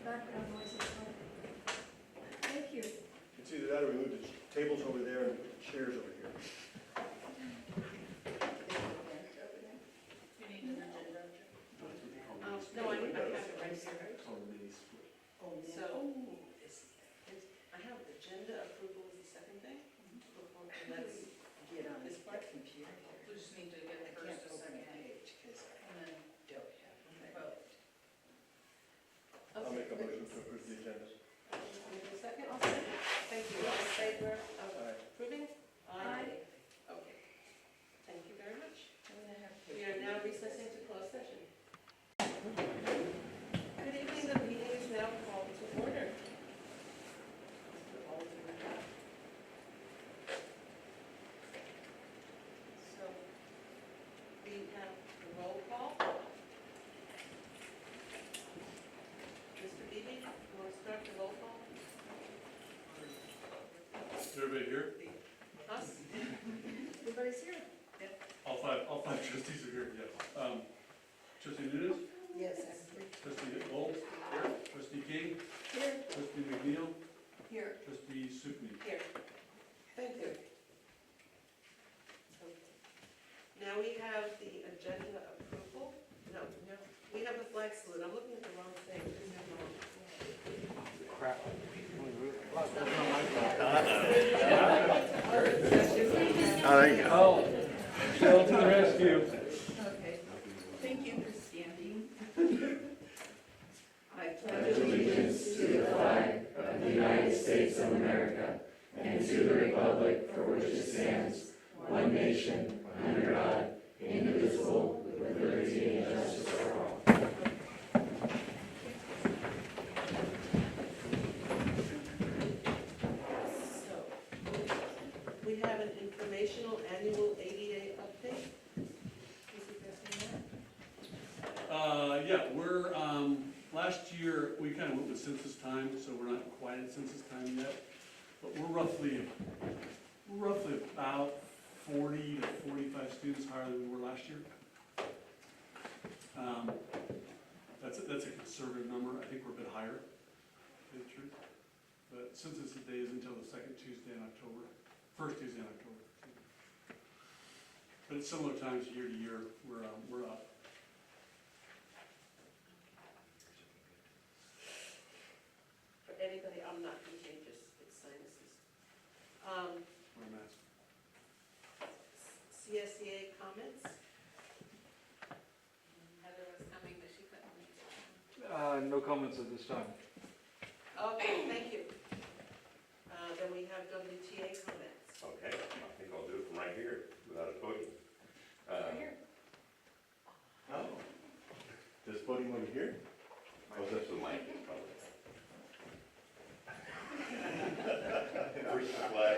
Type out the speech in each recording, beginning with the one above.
background noise is fine. Thank you. It's either that or we move the tables over there and chairs over here. You need an agenda. No, I have it right here. So, I have agenda approval is the second thing. And that's Get on this this part. computer. We just need to get I first can't a open second, the page because I and then don't have my vote. I'll make a motion to approve the agenda. Need a second? I'll second. Thank you. All in favor of Aye. approving? Aye. Okay. Thank you very much. I'm gonna have to. We are now recessing to closed session. Good evening, the meeting is now called to order. So, we have the roll call. Mr. Beebe, you want to start the roll call? Is everybody here? Us? Everybody's here. All five trustees are here, yes. Trustee Nunes, Yes, trustee Gold, trustee King, Here. trustee McNeil, here. trustee Sukni. Here. Thank you. Now we have the agenda approval. No, we have the flag salute. I'm looking at the wrong thing. Oh, Shell to the rescue. Okay. Thank you for standing. I pledge allegiance to the flag of the United States of America and to the republic for which it stands, one nation, under God, indivisible, with liberty and justice for all. So, we have an informational annual ADA update. Is it guessing that? Yeah, we're, last year, we kind of went with census time, so we're not quite at census time yet. But we're roughly about 40 to 45 students higher than we were last year. That's a conservative number. I think we're a bit higher, to tell you the truth. But census day is until the second Tuesday in October, first Tuesday in October. But at similar times year to year, we're up. For anybody, I'm not contagious, it's sinuses. Wear a mask. CSEA comments? Heather was coming, but she couldn't. No comments at this time. Okay, thank you. Then we have WTA comments. Okay, I think I'll do it from right here without a podium. Right here. Oh. This podium over here? Oh, that's the mic, probably. First the flag,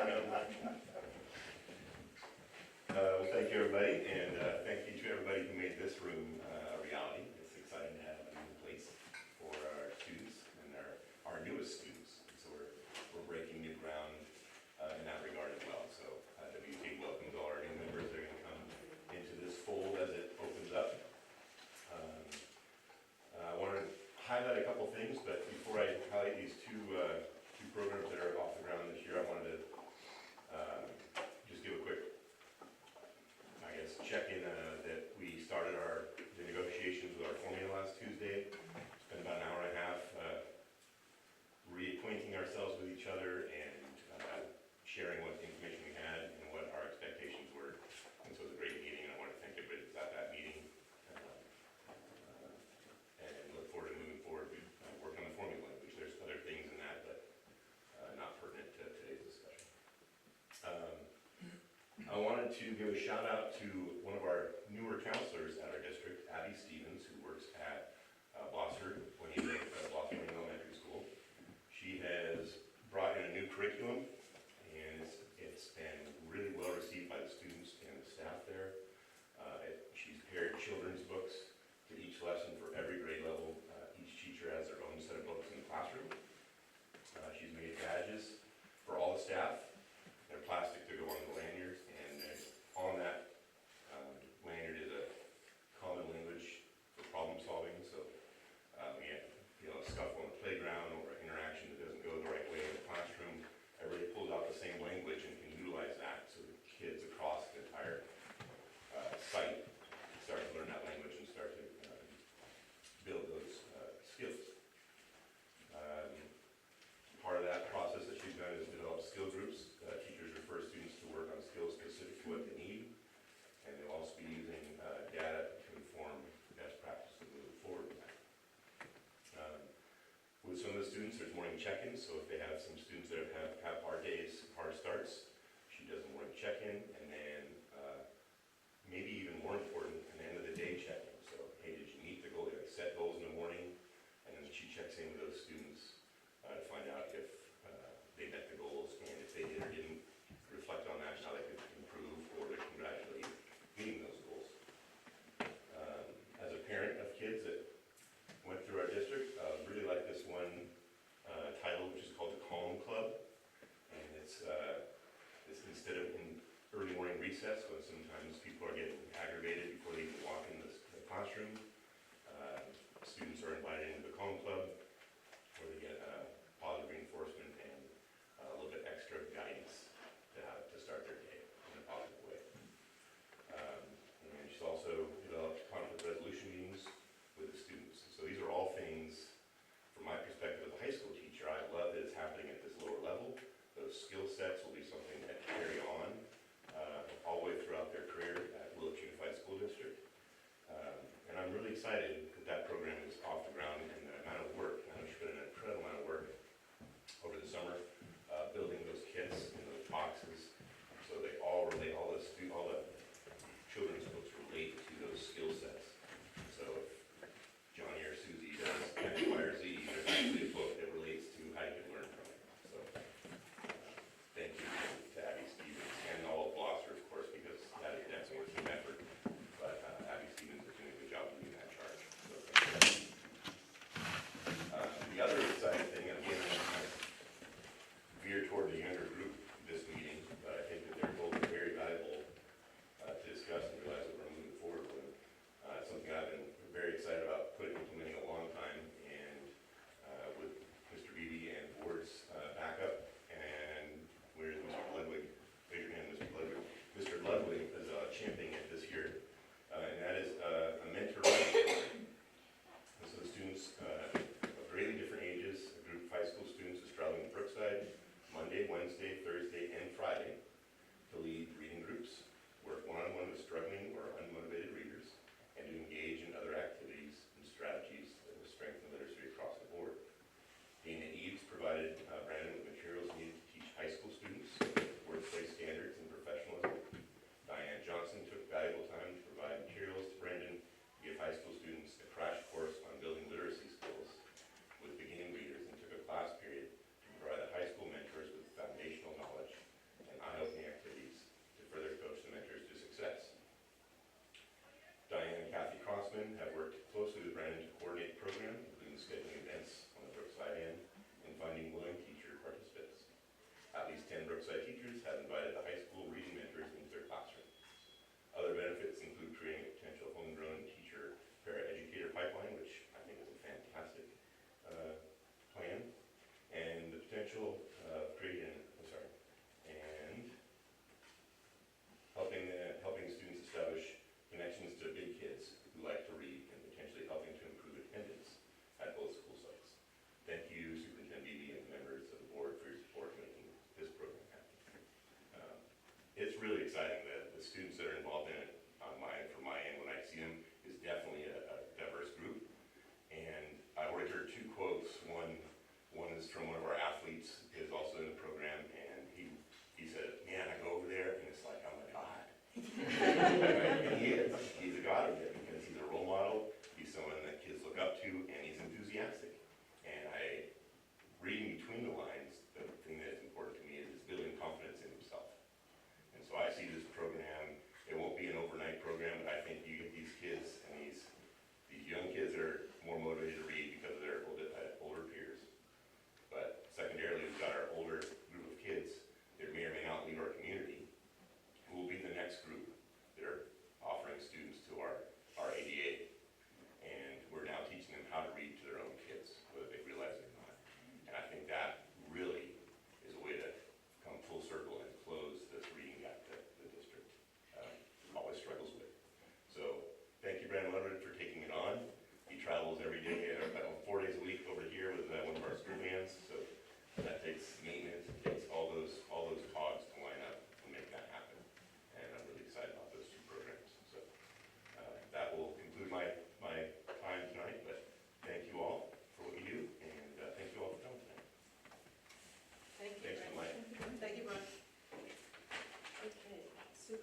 well, thank you, everybody, and thank you to everybody who made this room a reality. It's exciting to have a new place for our students and our newest students. So we're breaking new ground in that regard as well. So WT welcomes all our new members. They're going to come into this fold as it opens up. I want to highlight a couple things, but before I highlight these two programs that are off the ground this year, I wanted to just give a quick, I guess, check-in that we started the negotiations with our formula last Tuesday. Spent about an hour and a half reacquainting ourselves with each other and sharing what information we had and what our expectations were. And so it was a great meeting, and I want to thank everybody that was at that meeting. And look forward to moving forward, work on the formula language. There's other things in that, but not pertinent to today's discussion. I wanted to give a shout out to one of our newer counselors at our district, Abby Stevens, who works at Blossford Elementary School. She has brought in a new curriculum, and it's been really well received by the students and the staff there. She's paired children's books to each lesson for every grade level. Each teacher has their own set of books in the classroom. She's made badges for all the staff. They're plastic to go on the lanyards, and on that students, there's morning check-ins, so if they have some students that have hard days, hard starts, she does a morning check-in, and then, maybe even more important, an end of the day check-in. So, hey, did you meet the goal? Like, set goals in the morning, and then she checks in with those students to find out if they met the goals, and if they did or didn't, reflect on that, how they could improve, or to congratulate meeting those goals. As a parent of kids that went through our district, really like this one title, which is called the Calm Club, and it's instead of in early morning recess, when sometimes people are getting aggravated before they even walk in the classroom, students are invited into the Calm Club, where they get positive reinforcement and a little bit extra guidance to start their day in a positive way. And she's also developed conflict resolution meetings with the students. So these are all things, from my perspective as a high school teacher, I love that it's happening at this lower level. Those skill sets will be something that carry on all the way throughout their career at Willits Unified School District. And I'm really excited that that program is off the ground, and the amount of work, I know she put in an incredible amount of work over the summer, building those kits in those boxes, so they all relate, all the children's books relate to those skill sets. So if Johnny or Susie does X, Y, or Z, there's actually a book that relates to how you can learn from it. So thank you to Abby Stevens and all of Blosser, of course, because that is definitely a team effort. But Abby Stevens is doing a good job of leading that charge. So thank you. The other exciting thing, and again, I'm kind of veer toward the younger group this meeting, but I think that they're both very valuable to discuss and realize that we're moving forward with. Something I've been very excited about implementing a long time, and with Mr. Beebe and board's backup, and where's Mr. Ludwig? Raise your hand, Mr. Ludwig. Mr. Ludwig is championing it this year, and that is a mentor writing program. And so the students of greatly different ages, a group of high school students is traveling to Brookside Monday, Wednesday, Thursday, and Friday to lead reading groups, work one-on-one with struggling or unmotivated readers, and to engage in other activities and strategies that will strengthen literacy across the board. Dana Eves provided Brandon with materials needed to teach high school students workplace standards and professionalism. Diane Johnson took valuable time to provide materials to Brandon to give high school students a crash course on building literacy skills with beginning readers, and took a class period to provide the high school mentors with foundational knowledge and eye-opening activities to further coach the mentors to success. Diane and Kathy Crossman have worked closely with Brandon to coordinate the program, including scheduling events on the Brookside end and finding willing teacher participants. At least 10 Brookside teachers have invited the high school reading mentors into their classroom. Other benefits include creating a potential homegrown teacher para-educator pipeline, which I think is a fantastic plan, and the potential of creating, and helping students establish connections to big kids who like to read, and potentially helping to improve attendance at both school sites. Thank you, Superintendent Beebe, and members of the board for your support in making this program happen. It's really exciting that the students that are involved in it, from my end, when I see them, is definitely a diverse group. And I already heard two quotes. One is from one of our athletes, is also in the program, and he said, "Man, I go over there, and it's like I'm a god." And he is. He's a god of it, because he's a role model. He's someone that kids look up to, and he's enthusiastic. And reading between the lines, the thing that is important to me is building confidence in himself. And so I see this program, it won't be an overnight program, but I think you get these kids and these young kids that are more motivated to read because of their older peers. But secondarily, we've got our older group of kids that may or may not leave our community, who will be the next group that are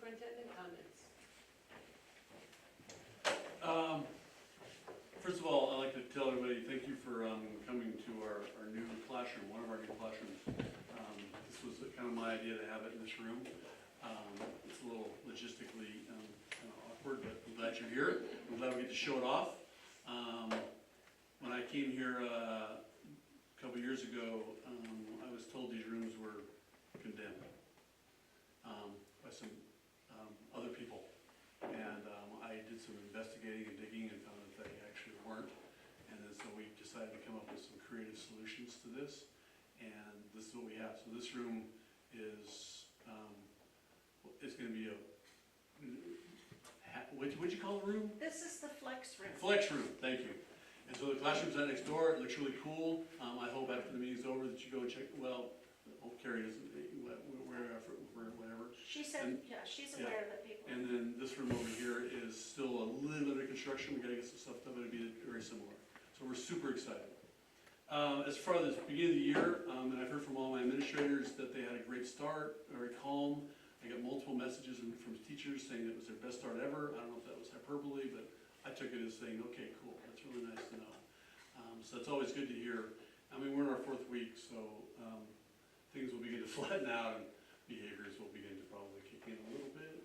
superintendent comments. First of all, I'd like to tell everybody, thank you for coming to our new classroom, one of our new classrooms. This was kind of my idea to have it in this room. It's a little logistically kind of awkward, but I'm glad you're here. I'm glad we get to show it off. When I came here a couple years ago, I was told these rooms were condemned by some other people. And I did some investigating and digging and found that they actually weren't. And then so we decided to come up with some creative solutions to this. And this is what we have. So this room is, it's gonna be a, what'd you call the room? This is the flex room. Flex room, thank you. And so the classroom's right next door, it looks really cool. I hope after the meeting's over that you go and check, well, Carrie doesn't, whatever. She said, yeah, she's aware that people. And then this room over here is still a little under construction, we gotta get some stuff done, but it'll be very similar. So we're super excited. As far as the beginning of the year, and I've heard from all my administrators that they had a great start, very calm. I got multiple messages from teachers saying it was their best start ever. I don't know if that was hyperbole, but I took it as saying, okay, cool, that's really nice to know. So that's always good to hear. I mean, we're in our 4th week, so things will begin to flatten out and behaviors will begin to probably kick in a little bit.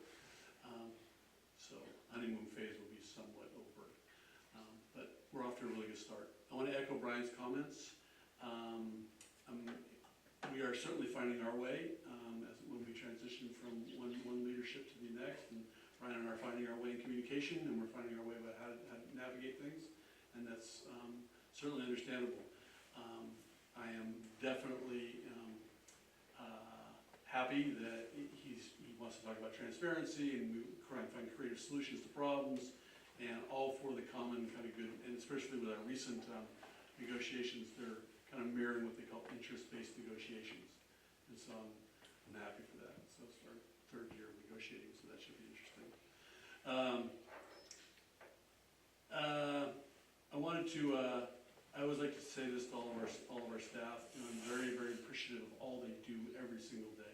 So honeymoon phase will be somewhat over. But we're off to a really good start. I want to echo Brian's comments. We are certainly finding our way as when we transition from one leadership to the next. And Brian and I are finding our way in communication, and we're finding our way about how to navigate things. And that's certainly understandable. I am definitely happy that he wants to talk about transparency and we try and find creative solutions to problems, and all for the common kind of good, and especially with our recent negotiations, they're kind of mirroring what they call interest-based negotiations. And so I'm happy for that. So it's our 3rd year of negotiating, so that should be interesting. I wanted to, I always like to say this to all of our staff, and I'm very, very appreciative of all they do every single day.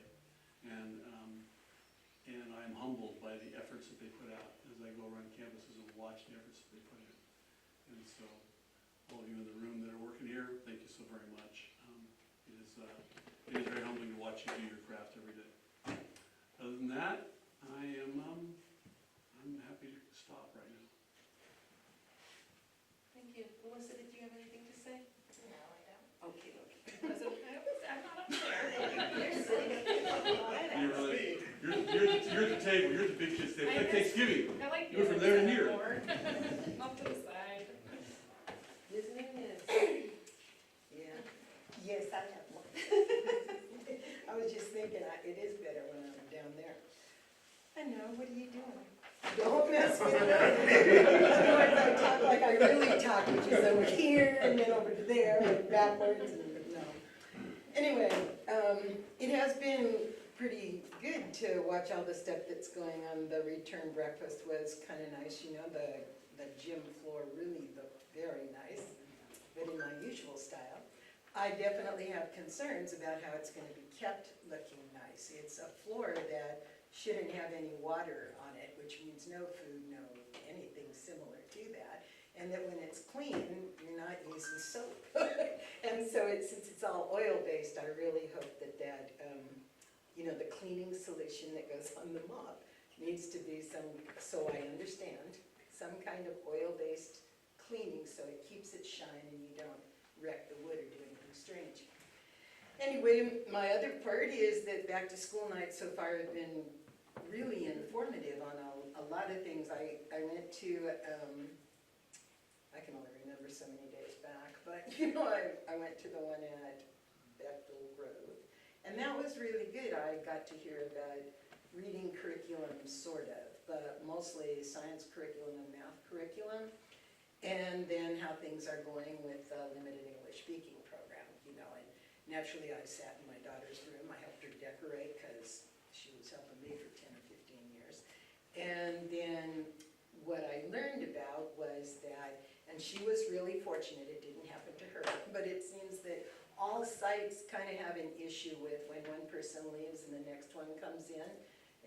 And I'm humbled by the efforts that they put out as I go around campuses and watch the efforts that they put in. And so, all of you in the room that are working here, thank you so very much. It is very humbling to watch you do your craft every day. Other than that, I'm happy to stop right now. Thank you. Melissa, did you have anything to say? No, I don't. Okay, okay. I'm not up there. You're sitting. You're at the table, you're at the big kids table, it's like Thanksgiving. I like You're from there and here. Off to the side. Ms. Nunez. Yeah. Yes, I have one. I was just thinking, it is better when I'm down there. I know, what are you doing? Don't mess with it up. Otherwise I talk like I really talk, which is over here and then over to there and backwards and no. Anyway, it has been pretty good to watch all the stuff that's going on. The return breakfast was kind of nice, you know, the gym floor really looked very nice, but in my usual style. I definitely have concerns about how it's going to be kept looking nice. It's a floor that shouldn't have any water on it, which means no food, no anything similar to that. And that when it's clean, you're not using soap. And so since it's all oil-based, I really hope that you know, the cleaning solution that goes on the mop needs to be so I understand, some kind of oil-based cleaning so it keeps it shine and you don't wreck the wood or do anything strange. Anyway, my other part is that back to school nights so far have been really informative on a lot of things. I went to, I can only remember so many days back, but you know, I went to the one at Bethel Grove, and that was really good. I got to hear about reading curriculum, sort of, but mostly science curriculum and math curriculum, and then how things are going with the limited English speaking program, you know. And naturally I sat in my daughter's room. I helped her decorate because she was helping me for 10 or 15 years. And then what I learned about was that, and she was really fortunate, it didn't happen to her, but it seems that all sites kind of have an issue with when one person leaves and the next one comes in.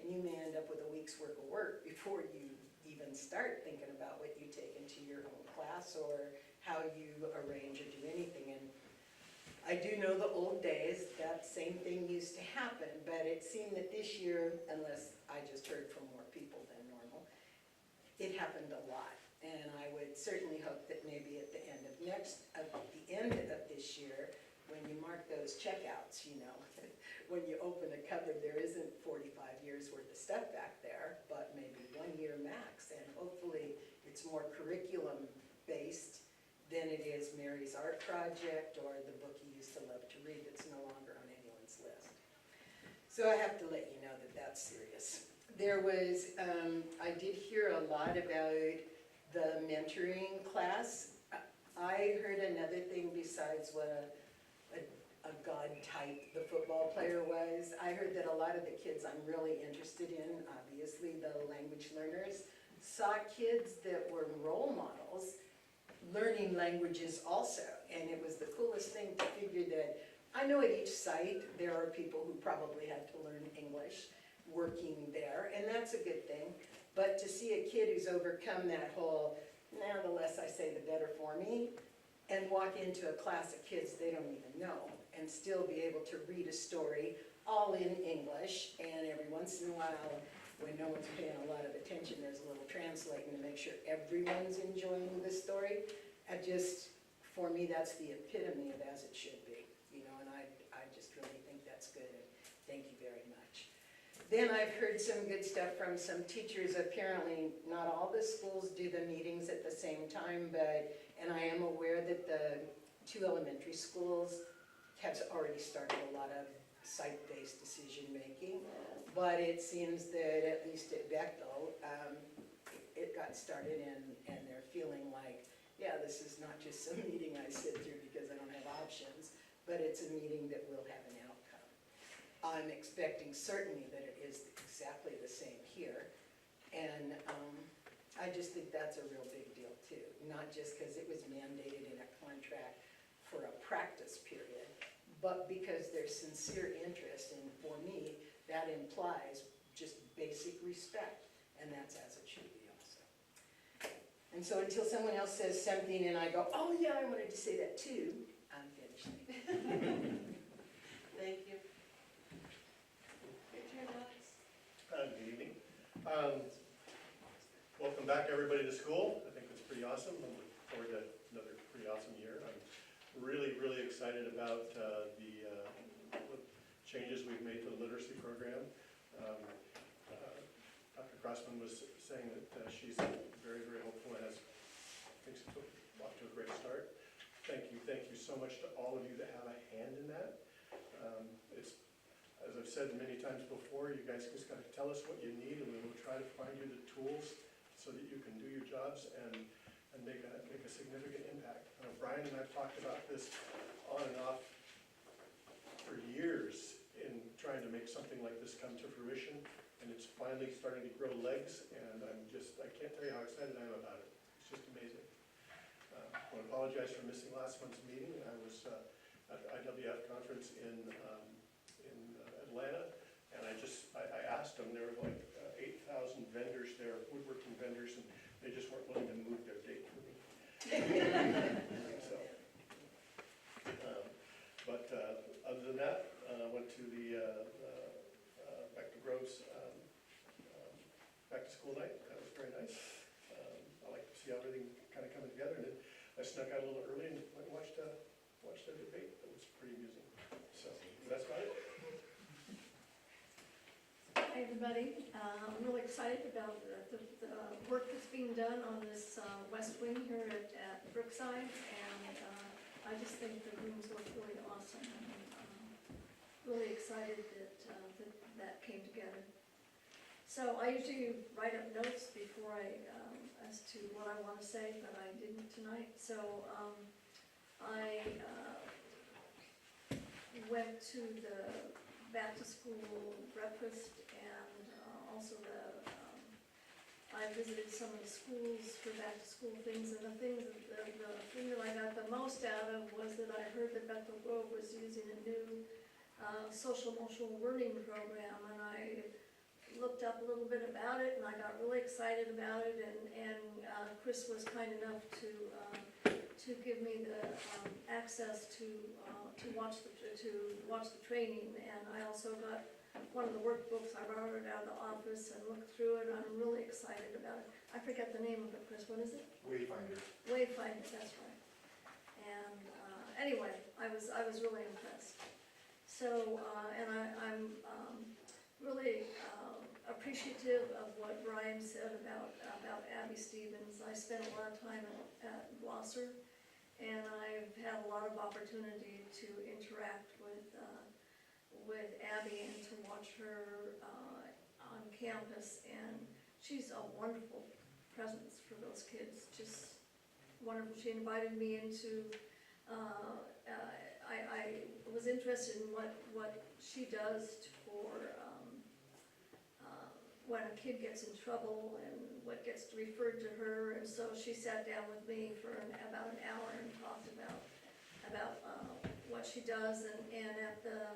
And you may end up with a week's worth of work before you even start thinking about what you take into your own class or how you arrange or do anything. And I do know the old days, that same thing used to happen, but it seemed that this year, unless I just heard from more people than normal, it happened a lot. And I would certainly hope that maybe at the end of this year, when you mark those checkouts, you know, when you open a cupboard, there isn't 45 years worth of stuff back there, but maybe 1 year max. And hopefully it's more curriculum based than it is Mary's art project or the book you used to love to read that's no longer on anyone's list. So I have to let you know that that's serious. There was, I did hear a lot about the mentoring class. I heard another thing besides what a god type the football player was. I heard that a lot of the kids I'm really interested in, obviously the language learners, saw kids that were role models learning languages also. And it was the coolest thing to figure that, I know at each site there are people who probably had to learn English working there, and that's a good thing. But to see a kid who's overcome that whole, the less I say the better for me, and walk into a class of kids they don't even know, and still be able to read a story all in English, and every once in a while, when no one's paying a lot of attention, there's a little translating to make sure everyone's enjoying the story. For me, that's the epitome of as it should be, you know, and I just really think that's good, and thank you very much. Then I've heard some good stuff from some teachers. Apparently, not all the schools do the meetings at the same time, and I am aware that the 2 elementary schools have already started a lot of site-based decision-making, but it seems that at least at Bechtel, it got started and they're feeling like, yeah, this is not just some meeting I sit through because I don't have options, but it's a meeting that will have an outcome. I'm expecting certainly that it is exactly the same here, and I just think that's a real big deal too, not just because it was mandated in a contract for a practice period, but because there's sincere interest, and for me, that implies just basic respect, and that's as it should be also. And so until someone else says something and I go, oh yeah, I wanted to say that too, I'm finished. Thank you. Your turn, Alex. Good evening. Welcome back, everybody, to school. I think it's pretty awesome. I'm looking forward to another pretty awesome year. I'm really, really excited about the changes we've made to the literacy program. Dr. Crossman was saying that she's very, very hopeful and thinks it's off to a great start. Thank you so much to all of you that have a hand in that. It's, as I've said many times before, you guys just got to tell us what you need, and we will try to find you the tools so that you can do your jobs and make a significant impact. Brian and I've talked about this on and off for years in trying to make something like this come to fruition, and it's finally starting to grow legs, and I can't tell you how excited I am about it. It's just amazing. I want to apologize for missing last month's meeting. I was at the IWF conference in Atlanta, and I asked them, there were like 8,000 vendors there, woodworking vendors, and they just weren't willing to move their date for me. So, but other than that, I went to the back to Grove's back to school night. That was very nice. I like to see how everything kind of coming together, and then I snuck out a little early and went and watched a debate. That was pretty amusing. So that's about it. Hi, everybody. I'm really excited about the work that's being done on this west wing here at Brookside, and I just think the rooms look really awesome, and really excited that came together. So I usually write up notes before as to what I want to say, but I didn't tonight. So I went to the back to school breakfast, and also I visited some of the schools for back to school things, and the thing that I got the most out of was that I heard that Bethel Grove was using a new social emotional learning program, and I looked up a little bit about it, and I got really excited about it, and Chris was kind enough to give me the access to watch the training, and I also got one of the workbooks. I borrowed it out of the office and looked through it. I'm really excited about it. I forget the name of it, Chris, what is it? Wayfinder. Wayfinder, that's right. And anyway, I was really impressed. So, and I'm really appreciative of what Brian said about Abby Stevens. I spent a lot of time at Gloucester, and I've had a lot of opportunity to interact with Abby and to watch her on campus, and she's a wonderful presence for those kids, just wonderful. She invited me into, I was interested in what she does for when a kid gets in trouble and what gets referred to her, and so she sat down with me for about an hour and talked about what she does, and at the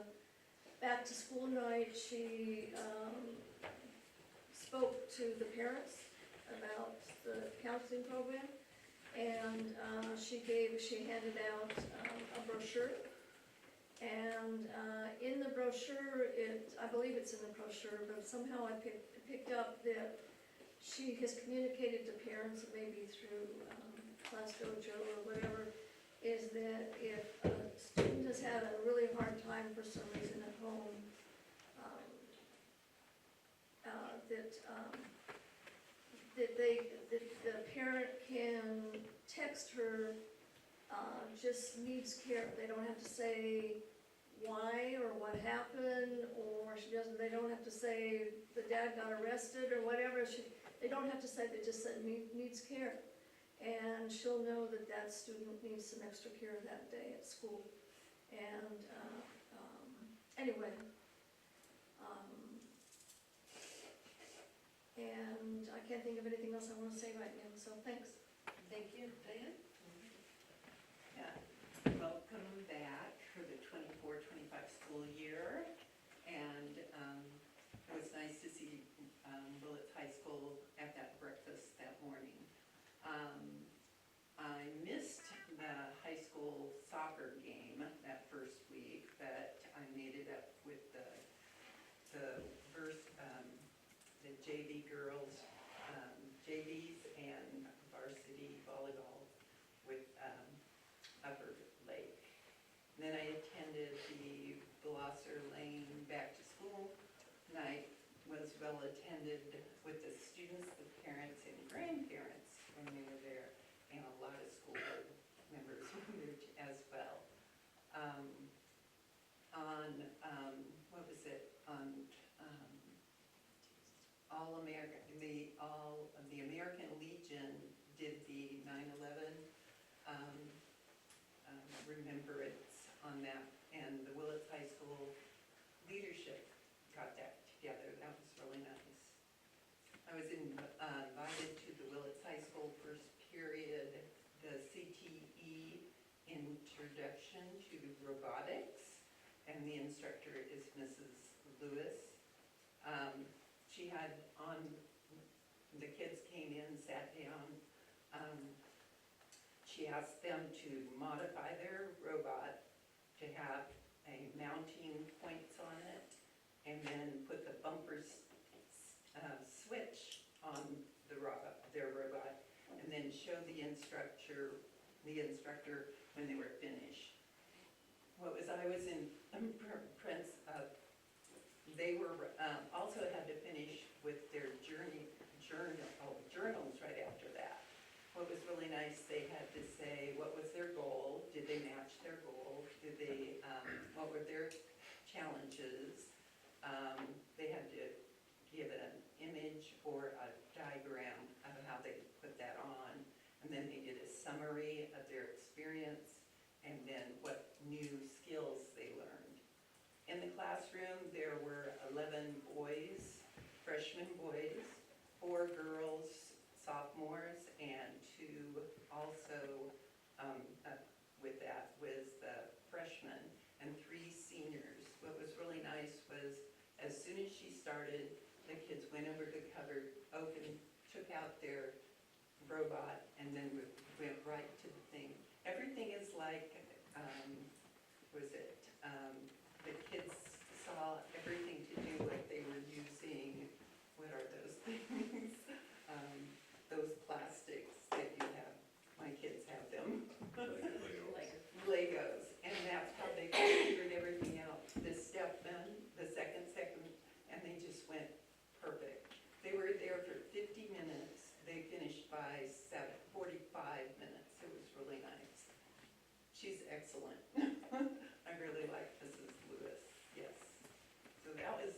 back to school night, she spoke to the parents about the counseling program, and she handed out a brochure, and in the brochure, I believe it's in the brochure, but somehow I picked up that she has communicated to parents, maybe through Class Dojo or whatever, is that if a student has had a really hard time for some reason at home, that the parent can text her, just needs care. They don't have to say why or what happened, or they don't have to say the dad got arrested or whatever. They don't have to say, they just said needs care. And she'll know that that student needs some extra care that day at school. And anyway, and I can't think of anything else I want to say right now, so thanks. Thank you. Diane? Yeah, welcome back for the 24-25 school year, and it was nice to see Willits High School at that breakfast that morning. I missed the high school soccer game that first week, but I made it up with the JV girls, JVs and varsity volleyball with Upper Lake. And then I attended the Blosser Lane back to school night, was well attended with the students, the parents and grandparents when we were there, and a lot of school board members were there as well. What was it, on the American Legion did the 9/11 remembrance on that, and the Willits High School leadership got that together. That was really nice. I was invited to the Willits High School first period, the CTE introduction to robotics, and the instructor is Mrs. Lewis. She had the kids came in, sat down. She asked them to modify their robot to have a mounting points on it, and then put the bumper switch on their robot, and then show the instructor when they were finished. I was impressed. They were also had to finish with their journals right after that. What was really nice, they had to say what was their goal, did they match their goal, what were their challenges. They had to give an image or a diagram of how they put that on, and then they did a summary of their experience, and then what new skills they learned. In the classroom, there were 11 boys, freshman boys, 4 girls, sophomores, and 2 also with that was the freshmen, and 3 seniors. What was really nice was as soon as she started, the kids went over to the cupboard, opened, took out their robot, and then went right to the thing. Everything is like, the kids saw everything to do what they were using, what are those things? Those plastics that you have, my kids have them. Legos, and that's how they figured everything out. The step done, the second, and they just went perfect. They were there for 50 minutes. They finished by 45 minutes. It was really nice. She's excellent. I really like Mrs. Lewis, yes. So that was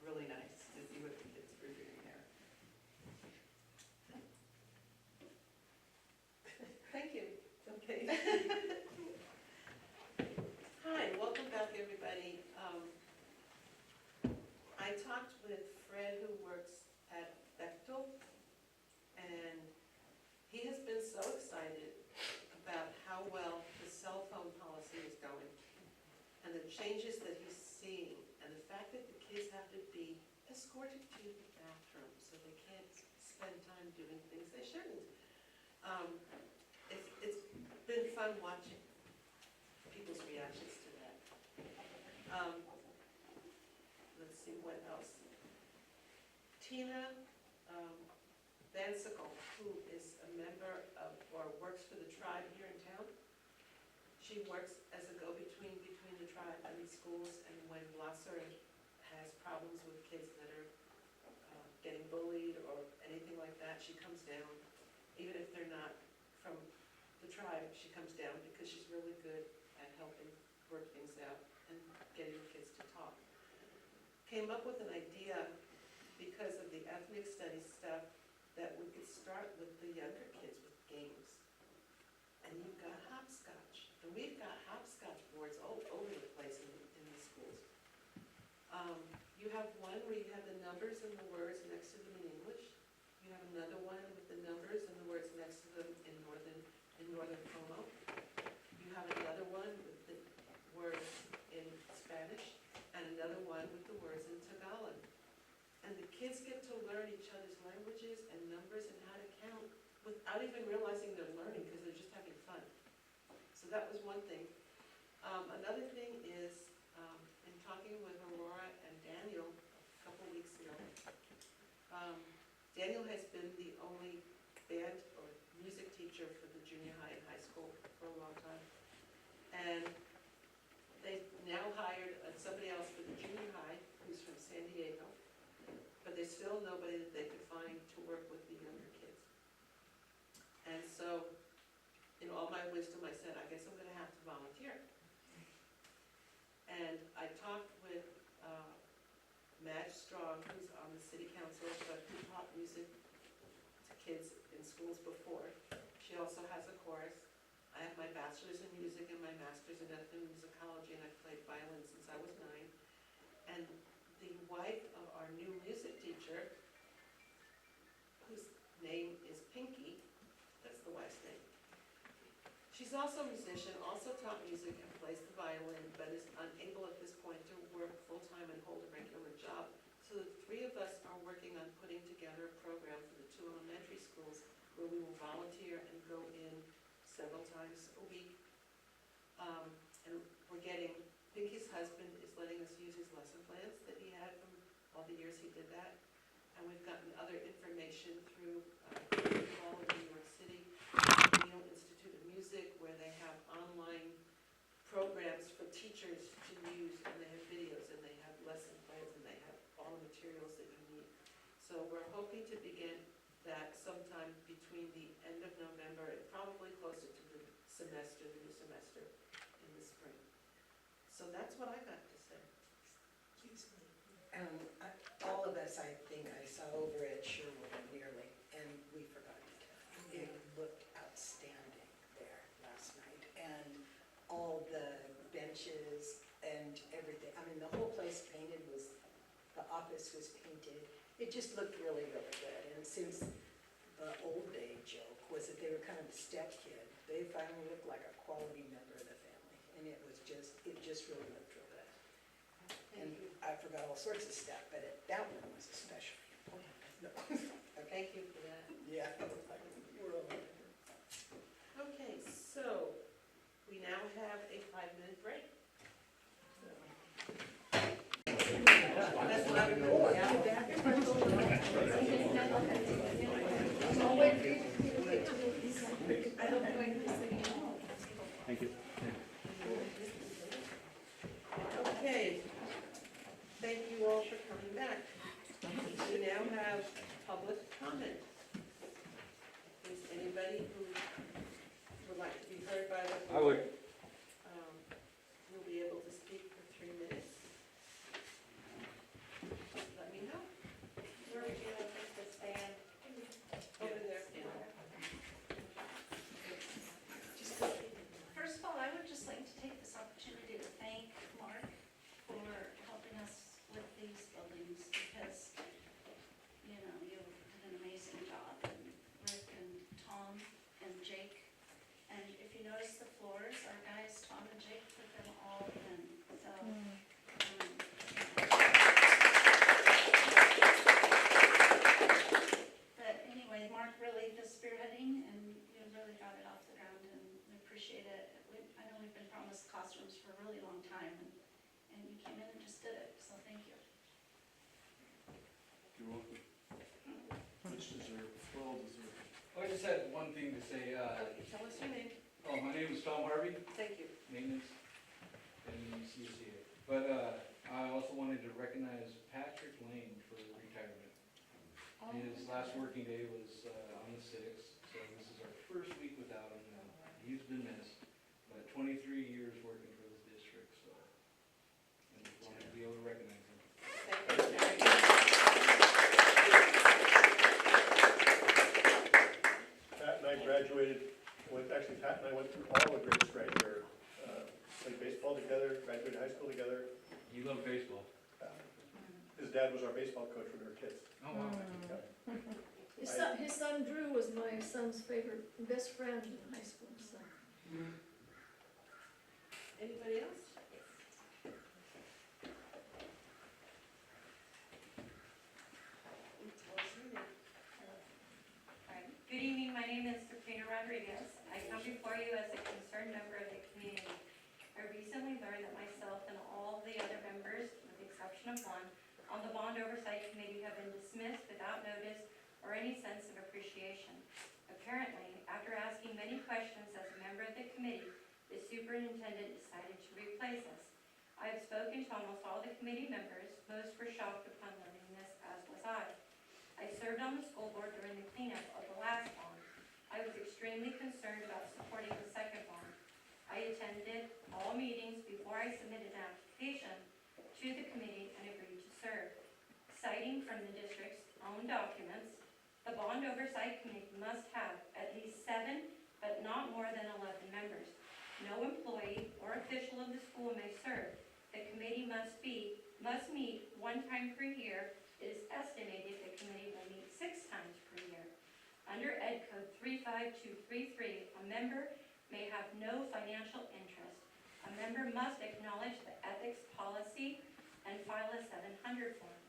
really nice to see what the kids were doing there. Thank you. Okay. Hi, welcome back, everybody. I talked with Fred, who works at Bechtel, and he has been so excited about how well the cell phone policy is going, and the changes that he's seeing, and the fact that the kids have to be escorted to the bathroom, so they can't spend time doing things they shouldn't. It's been fun watching people's reactions to that. Let's see, what else? Tina Van Sickle, who is a member of, or works for the tribe here in town. She works as a go-between between the tribe and the schools, and when Blosser has problems with kids that are getting bullied or anything like that, she comes down. Even if they're not from the tribe, she comes down because she's really good at helping work things out and getting the kids to talk. Came up with an idea because of the ethnic studies stuff that we could start with the younger kids with games. And you've got hopscotch, and we've got hopscotch boards all over the place in the schools. You have one where you have the numbers and the words next to them in English. You have another one with the numbers and the words next to them in Northern Como. You have another one with the words in Spanish, and another one with the words in Tagalog. And the kids get to learn each other's languages and numbers and how to count without even realizing they're learning, because they're just having fun. So that was one thing. Another thing is, in talking with Aurora and Daniel a couple weeks ago, Daniel has been the only band or music teacher for the junior high and high school for a long time. And they've now hired somebody else for the junior high, who's from San Diego, but there's still nobody that they could find to work with the younger kids. And so, in all my wisdom, I said, I guess I'm gonna have to volunteer. And I talked with Madge Strong, who's on the city council, but who taught music to kids in schools before. She also has a chorus. I have my bachelor's in music and my master's in ethnomusicology, and I've played violin since I was 9. And the wife of our new music teacher, whose name is Pinky, that's the wife's name. She's also a musician, also taught music and plays the violin, but is unable at this point to work full-time and hold a regular job. So the three of us are working on putting together a program for the 2 elementary schools where we will volunteer and go in several times a week. And we're getting, Pinky's husband is letting us use his lesson plans that he had from all the years he did that. And we've gotten other information through all of New York City, Neal Institute of Music, where they have online programs for teachers to use, and they have videos, and they have lesson plans, and they have all the materials that you need. So we're hoping to begin that sometime between the end of November and probably closer to the semester, the new semester in the spring. So that's what I got to say. Excuse me. All of us, I think, I saw over at Sherwood nearly, and we forgot to tell you. It looked outstanding there last night, and all the benches and everything. I mean, the whole place painted was, the office was painted. It just looked really, really good. And since the old day joke was that they were kind of a step kid, they finally looked like a quality member of the family. And it just really looked real good. And I forgot all sorts of stuff, but that one was especially important. Thank you for that. Yeah. You were over there. Okay, so we now have a 5-minute break. That's what I would do. Yeah. I'll wait for you to get to these. I don't know this thing. Thank you. Okay, thank you all for coming back. We now have public comment. Is anybody who would like to be heard by the board? I would. Will be able to speak for 3 minutes. Let me know. Where would you like us to stand? Over there. First of all, I would just like to take this opportunity to thank Mark for helping us with these buildings because, you know, you did an amazing job. And Rick and Tom and Jake. And if you notice the floors, our guys, Tom and Jake, put them all in. So, but anyway, Mark really the spearheading and you really got it off the ground and we appreciate it. I know we've been promised classrooms for a really long time and you came in and just did it, so thank you. You're welcome. Much deserved, well deserved. I just had one thing to say. Okay, tell us your name. My name is Tom Harvey, Thank you. maintenance, MECCA. But I also wanted to recognize Patrick Lane for retirement. His last working day was on the 6th, so this is our first week without him now. He's been missed, but 23 years working for the district, so I just wanted to be able to recognize him. Thank you. Pat and I graduated, actually Pat and I went through all the grades right here. Played baseball together, graduated high school together. You love baseball. His dad was our baseball coach when we were kids. Oh, wow. His son Drew was my son's favorite, best friend in high school, so. Anybody else? Tell us your name. Right. Good evening, my name is Sabrina Rodriguez. I come before you as a concerned member of the community. I recently learned that myself and all the other members, with the exception of one, on the Bond Oversight Committee have been dismissed without notice or any sense of appreciation. Apparently, after asking many questions as a member of the committee, the superintendent decided to replace us. I have spoken to almost all the committee members. Most were shocked upon learning this, as was I. I served on the school board during the cleanup of the last bond. I was extremely concerned about supporting the second bond. I attended all meetings before I submitted an application to the committee and agreed to serve. Citing from the district's own documents, the Bond Oversight Committee must have at least 7, but not more than 11 members. No employee or official of the school may serve. The committee must meet 1 time per year. It is estimated the committee will meet 6 times per year. Under Ed Code 35233, a member may have no financial interest. A member must acknowledge the ethics policy and file a 700 form.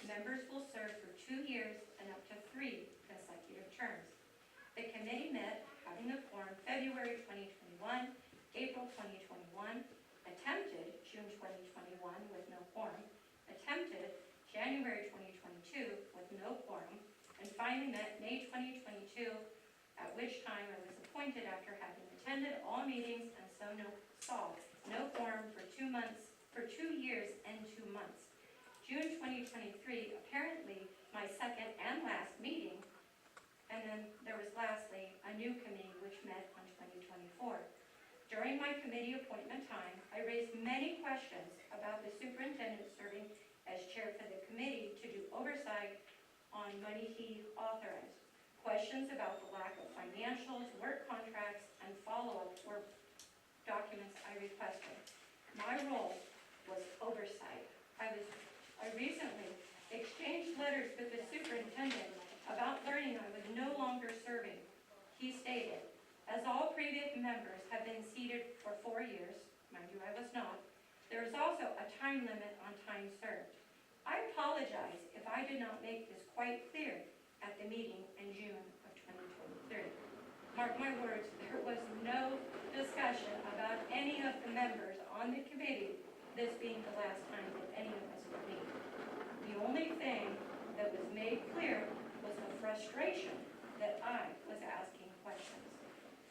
Members will serve for 2 years and up to 3 consecutive terms. The committee met, having a quorum February 2021, April 2021, attempted June 2021 with no quorum, attempted January 2022 with no quorum, and finally met May 2022, at which time I was appointed after having attended all meetings and saw no quorum for 2 months, for 2 years and 2 months. June 2023, apparently my second and last meeting, and then there was lastly a new committee which met on 2024. During my committee appointment time, I raised many questions about the superintendent serving as chair for the committee to do oversight on money he authorized. Questions about the lack of financials, work contracts, and follow-up were documents I requested. My role was oversight. I recently exchanged letters with the superintendent about learning I was no longer serving. He stated, as all previous members have been seated for 4 years, mind you I was not, there is also a time limit on time served. I apologize if I did not make this quite clear at the meeting in June of 2023. Mark my words, there was no discussion about any of the members on the committee, this being the last time that any of us would meet. The only thing that was made clear was the frustration that I was asking questions.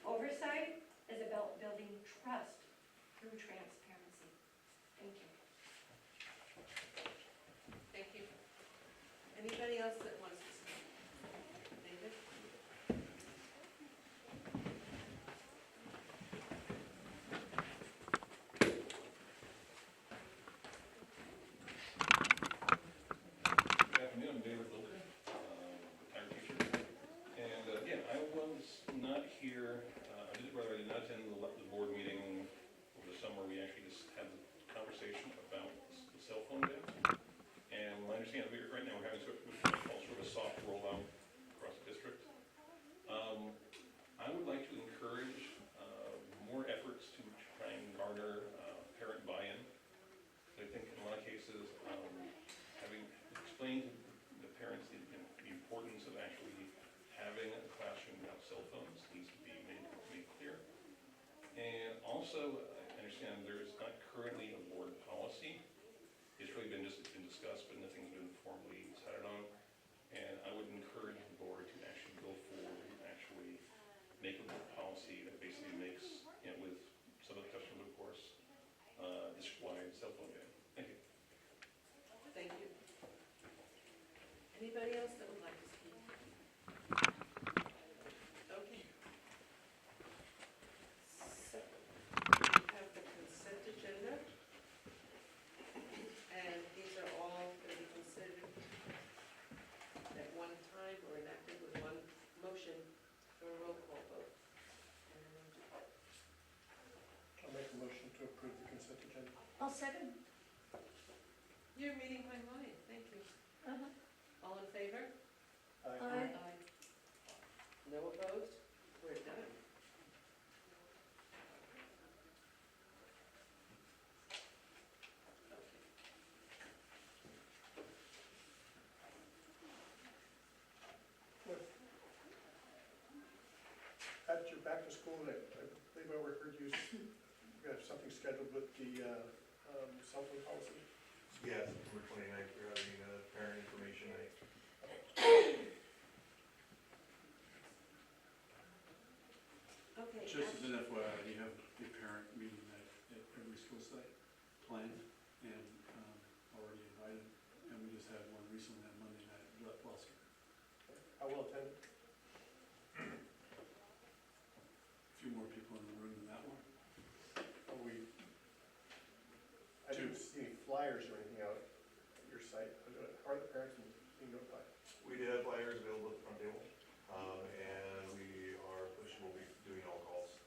Oversight is about building trust through transparency. Thank you. Thank you. Anybody else that wants to speak? David? Good afternoon, I'm David Wilton, retired teacher. And again, I was not here, I did not attend the board meeting over the summer. We actually just had the conversation about the cell phone ban. And I understand that right now we're having sort of a soft rollout across the district. I would like to encourage more efforts to try and garner parent buy-in. I think in a lot of cases, having explained to the parents the importance of actually having a classroom without cell phones needs to be made clear. And also, I understand there is not currently a board policy. It's really been discussed, but nothing's been formally decided on. And I would encourage the board to actually go forward and actually make a board policy that basically makes, with some of the customers, of course, district-wide cell phone ban. Thank you. Thank you. Anybody else that would like to speak? Okay. So, we have the consent agenda. And these are all going to be considered at one time or enacted with one motion for a roll call vote. I'll make a motion to approve the consent agenda. I'll second. You're reading my mind, thank you. Uh-huh. All in favor? Aye. No opposed? We're done. Okay. At your back to school, I believe I overheard you, you have something scheduled with the cell phone policy? Yeah, September 29th, we're having a parent information night. Okay. Just as an FYI, you have a parent meeting at every school site planned and already invited. And we just had one recently on Monday night at Gloucester. I will attend it. A few more people in the room than that one. I didn't see any flyers or anything out at your site. Are the parents being notified? We did have flyers available at the front table, and we'll be doing all calls.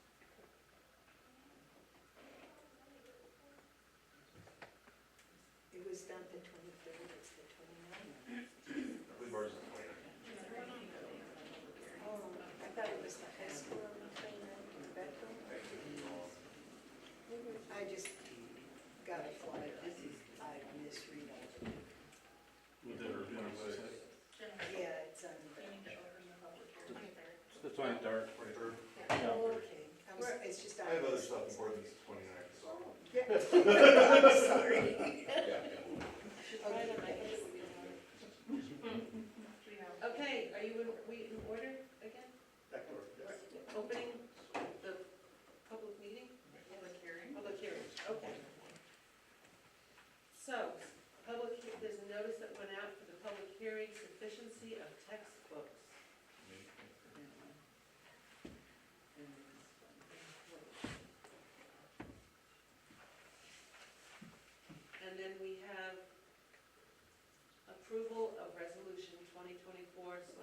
It was done the 23rd, it's the 29th. I believe ours is the 29th. Oh, I thought it was the high school on the 29th, Bethel. I just got a flyer, I misread it. Would that be on the website? Yeah, it's on the. The 23rd. 23rd. Oh, okay, it's just. I have other stuff important than 29th, so. Yeah. I'm sorry. Okay, are you we in order again? Back door, yes. Opening the public meeting? Public hearing. Public hearing, okay. So, there's a notice that went out for the public hearing, sufficiency of textbooks. And then we have approval of resolution 2024/25,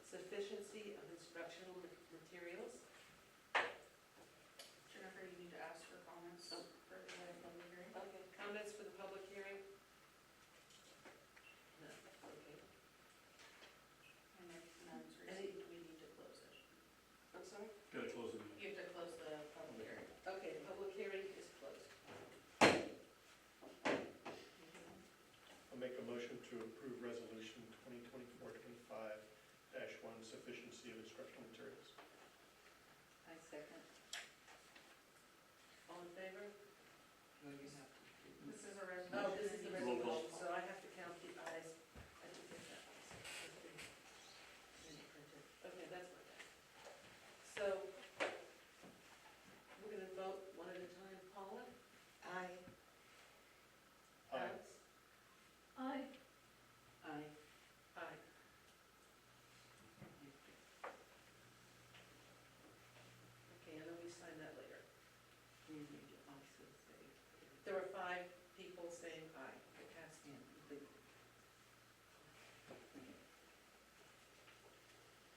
sufficiency of instructional materials. Jennifer, you need to ask for comments for the public hearing. Okay, comments for the public hearing? No, okay. And if none's received, we need to close it. I'm sorry? Gotta close the meeting. You have to close the public hearing. Okay, the public hearing is closed. to approve resolution 2024-25-1, sufficiency of instructional materials. I second. All in favor? No, you have to. This is a resolution. Oh, this is the Roll call. resolution, so I have to count the ayes. I didn't get that. Okay, that's my bad. So, we're gonna vote one at a time. Paula? Aye. Aye. Alex? Aye. Aye. Aye. Okay, and then we sign that later. You need to also say. There were 5 people saying aye. It passed. Yeah, the-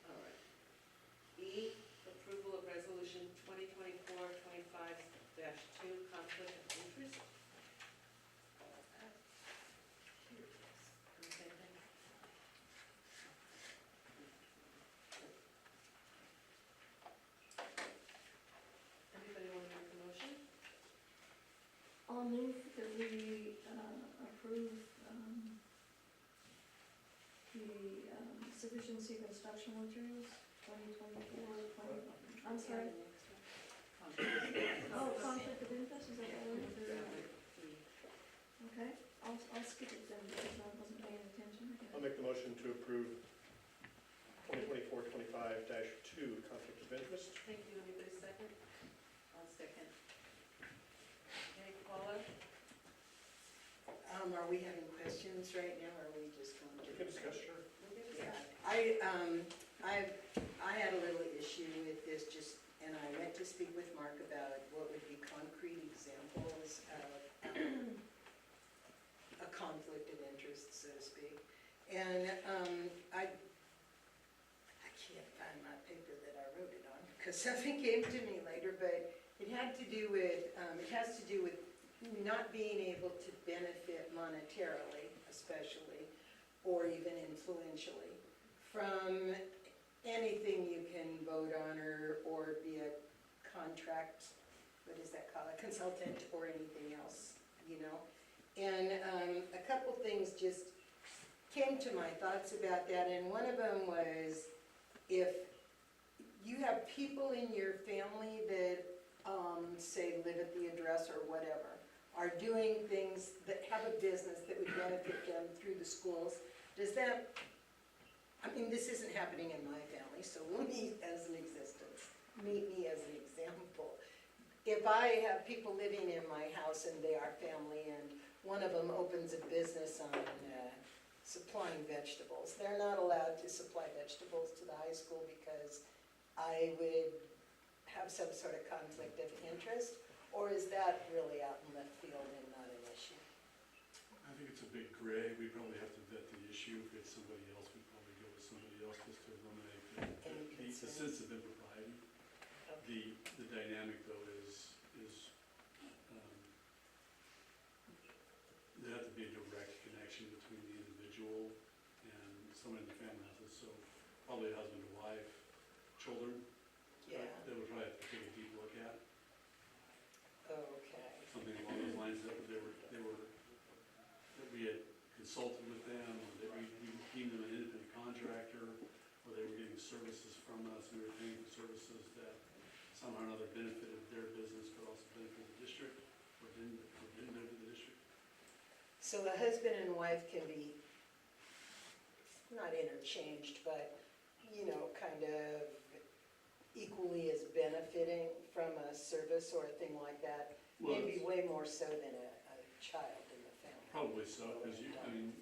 All right. E, approval of resolution 2024-25-2, conflict of interest. Here it is. And the same thing. Anybody want to make a motion? I'll move that we approve the sufficiency of instructional materials, 2024, I'm sorry. Oh, conflict of interest, is that what we're? Okay, I'll skip it then because I wasn't paying attention. I'll make the motion to approve 2024-25-2, conflict of interest. Thank you. Anybody second? I'll second. Okay, Paula? Are we having questions right now, or are we just going We to? can discuss, sure. Yeah, I had a little issue with this, and I went to speak with Mark about what would be concrete examples of a conflict of interest, so to speak. And I can't find my paper that I wrote it on, because something came to me later, but it has to do with not being able to benefit monetarily, especially, or even influentially, from anything you can vote on or be a contract, what is that called, a consultant or anything else, you know? And a couple things just came to my thoughts about that, and one of them was if you have people in your family that, say, live at the address or whatever, are doing things that have a business that would benefit them through the schools, does that, I mean, this isn't happening in my family, so we'll meet as an meet me as an example. If I have people living in my house and they are family and one of them opens a business on supplying vegetables, they're not allowed to supply vegetables to the high school because I would have some sort of conflict of interest, or is that really out in left field and not an issue? I think it's a big gray. We probably have to vet the issue. If it's somebody else, we'd probably go with somebody else just to eliminate the sense of impropriety. The dynamic though is there has to be a direct connection between the individual and someone in the family houses, so probably a husband and wife, children. Yeah. That would probably have to take a deep look at, Okay. something along those lines that we had consulted with them, or that we deemed them an independent contractor, or they were getting services from us, we were paying for services that somehow or another benefited their business, but also benefited the district, or didn't benefit the district. So the husband and wife can be not interchanged, but, you know, kind of equally as benefiting from a service or a thing like that, maybe way more so than a child in the family. Probably so, because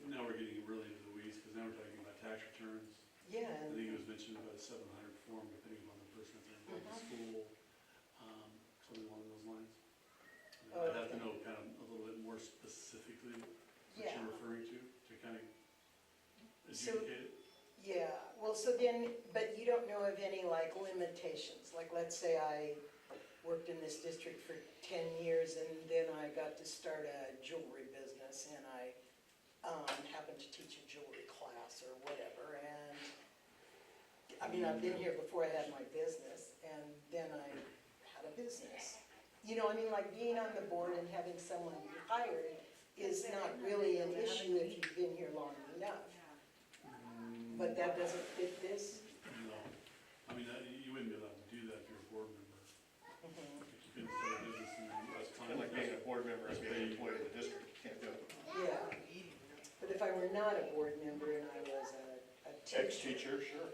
now we're getting really into the weeds, because now we're talking about tax returns. Yeah, I and think it was mentioned about a 700 form, depending on the person that's involved in school, something along those lines. I'd have to know kind of a little bit more specifically what Yeah. you're referring to kind of So- adjudicate it. yeah, well, so then, but you don't know of any like limitations, like let's say I worked in this district for 10 years and then I got to start a jewelry business and I happened to teach a jewelry class or whatever, and I mean, I've been here before I had my business and then I had a business. You know, I mean, like being on the board and having someone be hired is not really an issue if you've been here long enough. But that doesn't fit this? No, I mean, you wouldn't be allowed to do that if you're a board member. Mhm. If you couldn't start a business and that's Kind of like being a board member and being an employee of the district, you can't do it. Yeah, but if I were not a board member and I was a teacher. Ex-teacher, sure.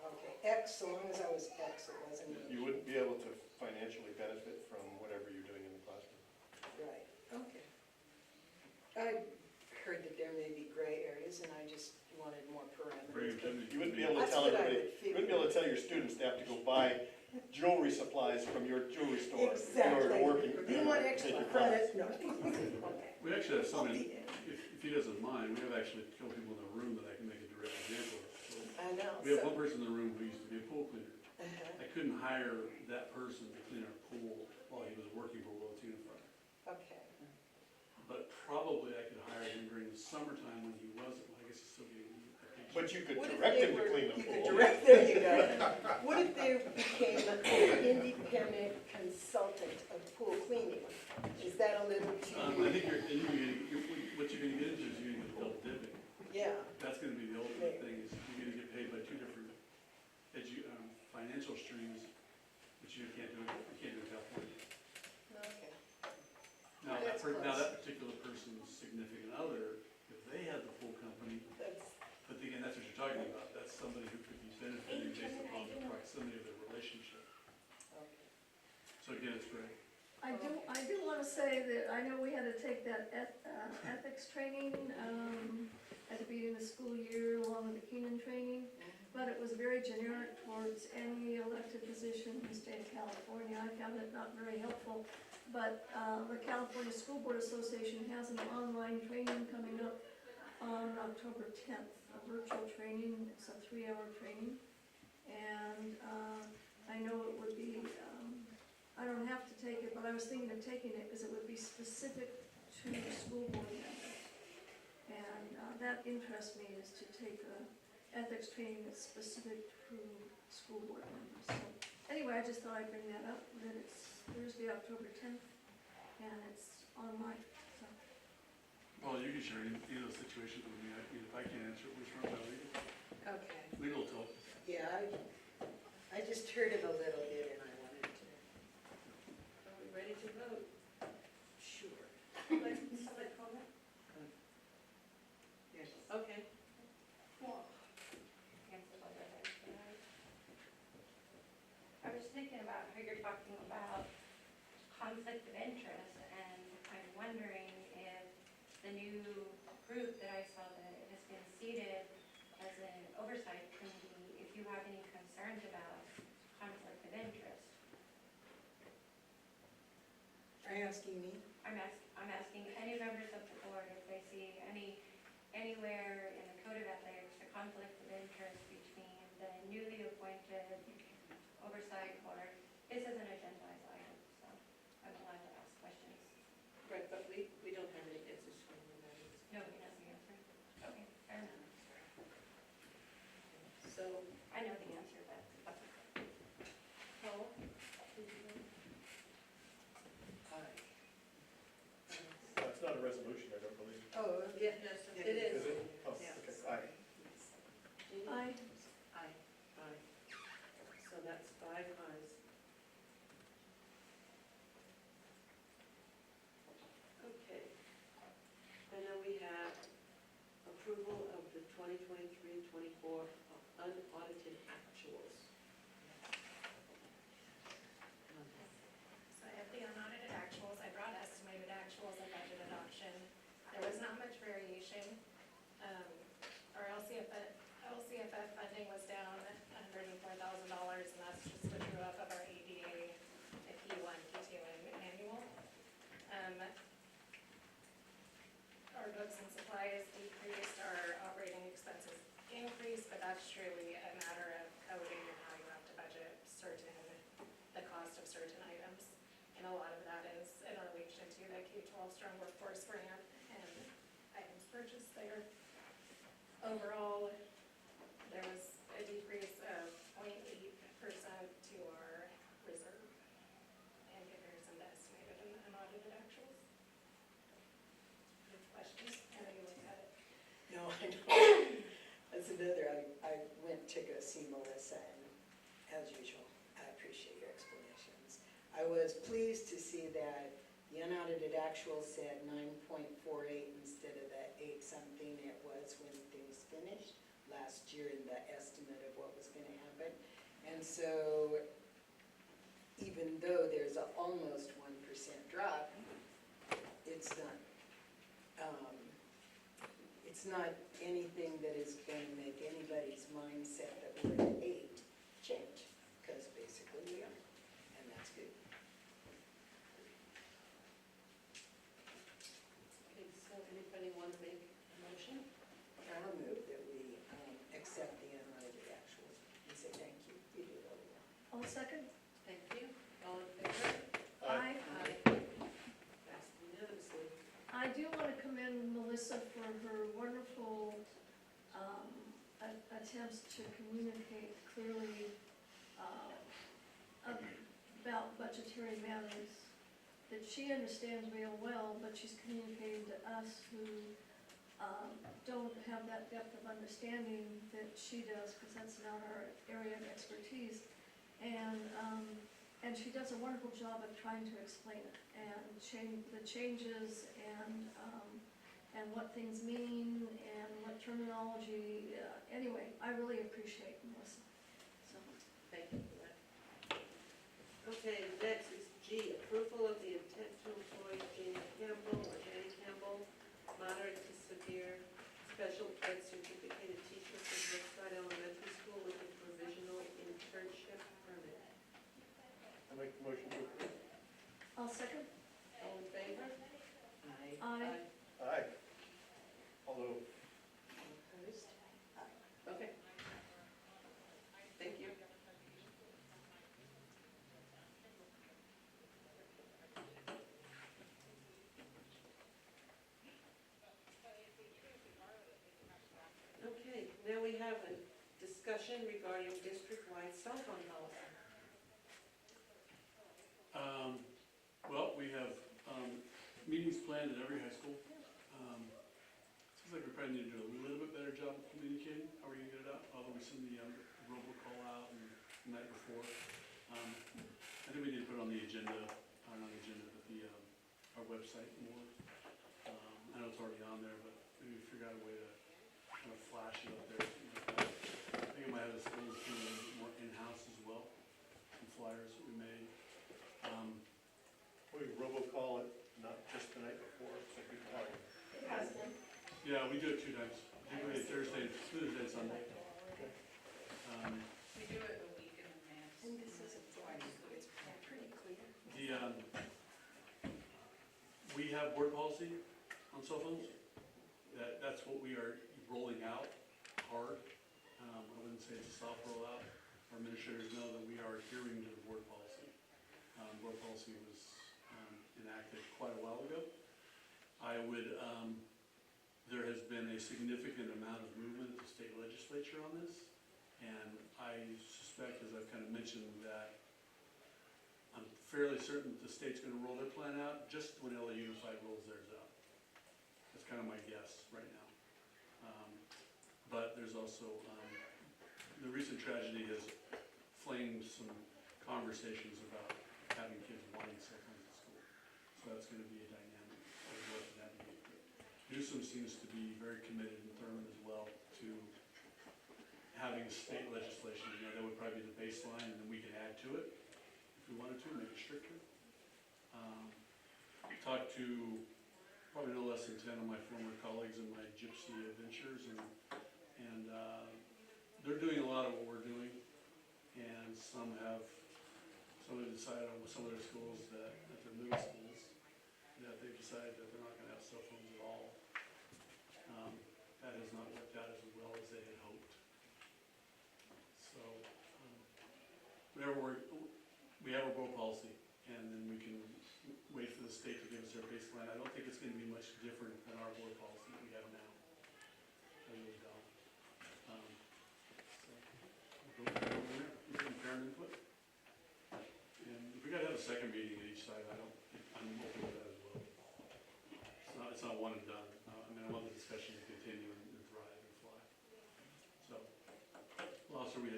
Okay, X, so long as I was X, it wasn't. You wouldn't be able to financially benefit from whatever you're doing in the classroom. Right, okay. I heard that there may be gray areas and I just wanted more parameters. You wouldn't be able to That's tell what I everybody, would you wouldn't be able to tell your students they have to go buy jewelry supplies from your jewelry store in order Exactly. to work. Do you want extra take your class. credit? No. Okay. We actually have I'll somebody, be there. if he doesn't mind, we have actually a couple people in the room that I can make a direct example of. So I know. we have so- one person in the room who used to be a pool cleaner. Uh-huh. I couldn't hire that person to clean our pool while he was working for Willits Unified. Okay. But probably I could hire him during the summertime when he wasn't, well, I guess he's still getting a paycheck. But you could What if direct they him to were- clean the You pool. could direct, there you go. What if they became an independent consultant of pool cleaning? Is that a little too? I think what you're gonna get into is you're gonna get double dipping. Yeah, That's gonna be the ultimate thing, is you're gonna get paid by two different financial streams that you can't do in California. okay. Now, That's now close. that particular person's significant other, if they had the pool company, That's, but again, that's what you're talking about, that's somebody who could be benefiting based upon the proximity of their relationship. okay. So again, it's great. I do want to say that I know we had to take that ethics training at the beginning of the school year along with the Keenan training, but it was very generic towards any elected position in the state of California. I found it not very helpful, but the California School Board Association has an online training coming up on October 10th, a virtual training. It's a 3-hour training, and I know it would be, I don't have to take it, but I was thinking of taking it because it would be specific to school board members. And that interests me, is to take a ethics training that's specific to school board members. So anyway, I just thought I'd bring that up, that it's Thursday, October 10th, and it's online, so. Well, you can share any of those situations with me, if I can't answer it, which one about legal? Okay. Legal tell. Yeah, I just heard it a little bit and I wanted to. Are we ready to vote? Sure. Public comment? Yes. Okay. I was thinking about how you're talking about conflict of interest, and I'm wondering if the new group that I saw that has been seated as an oversight committee, if you have any concerns about conflict of interest. Are you asking me? I'm asking any members of the board if they see anywhere in the code of ethics a conflict of interest between the newly appointed oversight board. This is an agendized item, so I'm allowed to ask questions. Right, but we don't have any answers from the members. Nobody knows the answer. Okay, fair enough. So, I know the answer, but that's okay. Paul, did you know? Aye. That's not a resolution, I don't believe. Oh, Yeah, no, so it is. Is it? Oh, Yeah. okay, aye. Jeannie? Aye. Aye. Aye. So that's 5 ayes. Okay. And then we have approval of the 2023-24 unaudited actuals. So I have the unaudited actuals, I brought estimated actuals and budget adoption. There was not much variation. Our LCFF funding was down $104,000, and that's just the true up of our ADA, the P1, P2, and annual. Our books and supplies decreased, our operating expenses increased, but that's truly a matter of coding and how you have to budget the cost of certain items. And a lot of that is in relation to the K-12 Strong Workforce Grant and items purchased there. Overall, there was a decrease of 0.8% to our reserve in comparison to estimated and unaudited actuals. That's another, I went to go see Melissa, and as usual, I appreciate your explanations. I was pleased to see that the unaudited actual said 9.48 instead of the 8-something it was when things finished last year in the estimate of what was gonna happen. And so, even though there's a almost 1% drop, it's not, it's not anything that is going to make anybody's mindset that we're at 8 change, because basically we are, and that's good. Okay, so anybody want to make a motion? I'll move that we accept the unaudited actuals and say thank you. You did really well. I'll second. Thank you. All in favor? Aye. Passed unanimously. I do want to commend Melissa for her wonderful attempts to communicate clearly about budgetary matters that she understands real well, but she's communicating to us who don't have that depth of understanding that she does, because that's not our area of expertise. And she does a wonderful job of trying to explain it, and the changes, and what things mean, and what terminology. Anyway, I really appreciate Melissa. So, Thank you for that. Okay, next is G, approval of the intent to employ Jane Campbell or Jenny Campbell, moderate to severe special ed certificated teacher from Brookside Elementary School with a provisional internship permit. I'll make the motion to approve. I'll second. All in favor? Aye. Aye. Although, Opposed? Okay. Thank you. Okay, now we have a discussion regarding district-wide cell phone policy. Well, we have meetings planned at every high school. Seems like we probably need to do a little bit better job of communicating how we're gonna get it out, although we send the robocall out and the night before. I think we need to put it on the agenda, or not the agenda, but our website more. I know it's already on there, but maybe figure out a way to kind of flash it up there. I think it might have the schools do a little bit more in-house as well, some flyers that we made. we robocall it, not just the night before, so people are. Yeah, we do it 2 times, typically Thursday and Sunday. We do it a week in advance. And this is a Friday, so it's pretty clear. We have board policy on cell phones. That's what we are rolling out hard. I wouldn't say it's a soft rollout. Our administrators know that we are adhering to the board policy. Board policy was enacted quite a while ago. There has been a significant amount of movement at the state legislature on this, and I suspect, as I've kind of mentioned, that I'm fairly certain that the state's going to roll their plan out just when LA Unified rolls theirs out. That's kind of my guess right now. But there's also, the recent tragedy has flamed some conversations about having kids wanting cell phones at school. So that's going to be a dynamic of what to navigate. Newsom seems to be very committed, and Thurman as well, to having state legislation. That would probably be the baseline, and then we can add to it if we wanted to, make it stricter. Talked to probably no less than 10 of my former colleagues in my gypsy adventures, and they're doing a lot of what we're doing, and some have decided on some of their schools that, at their middle schools, that they've decided that they're not gonna have cell phones at all. That has not worked out as well as they had hoped. So, we have a board policy, and then we can wait for the state to give us their baseline. I don't think it's gonna be much different than our board policy that we have now. I really don't. So, we'll go from there, we can parent input. And if we gotta have a second meeting at each side, I'm open to that as well. It's not one and done. I want the discussion to continue and thrive.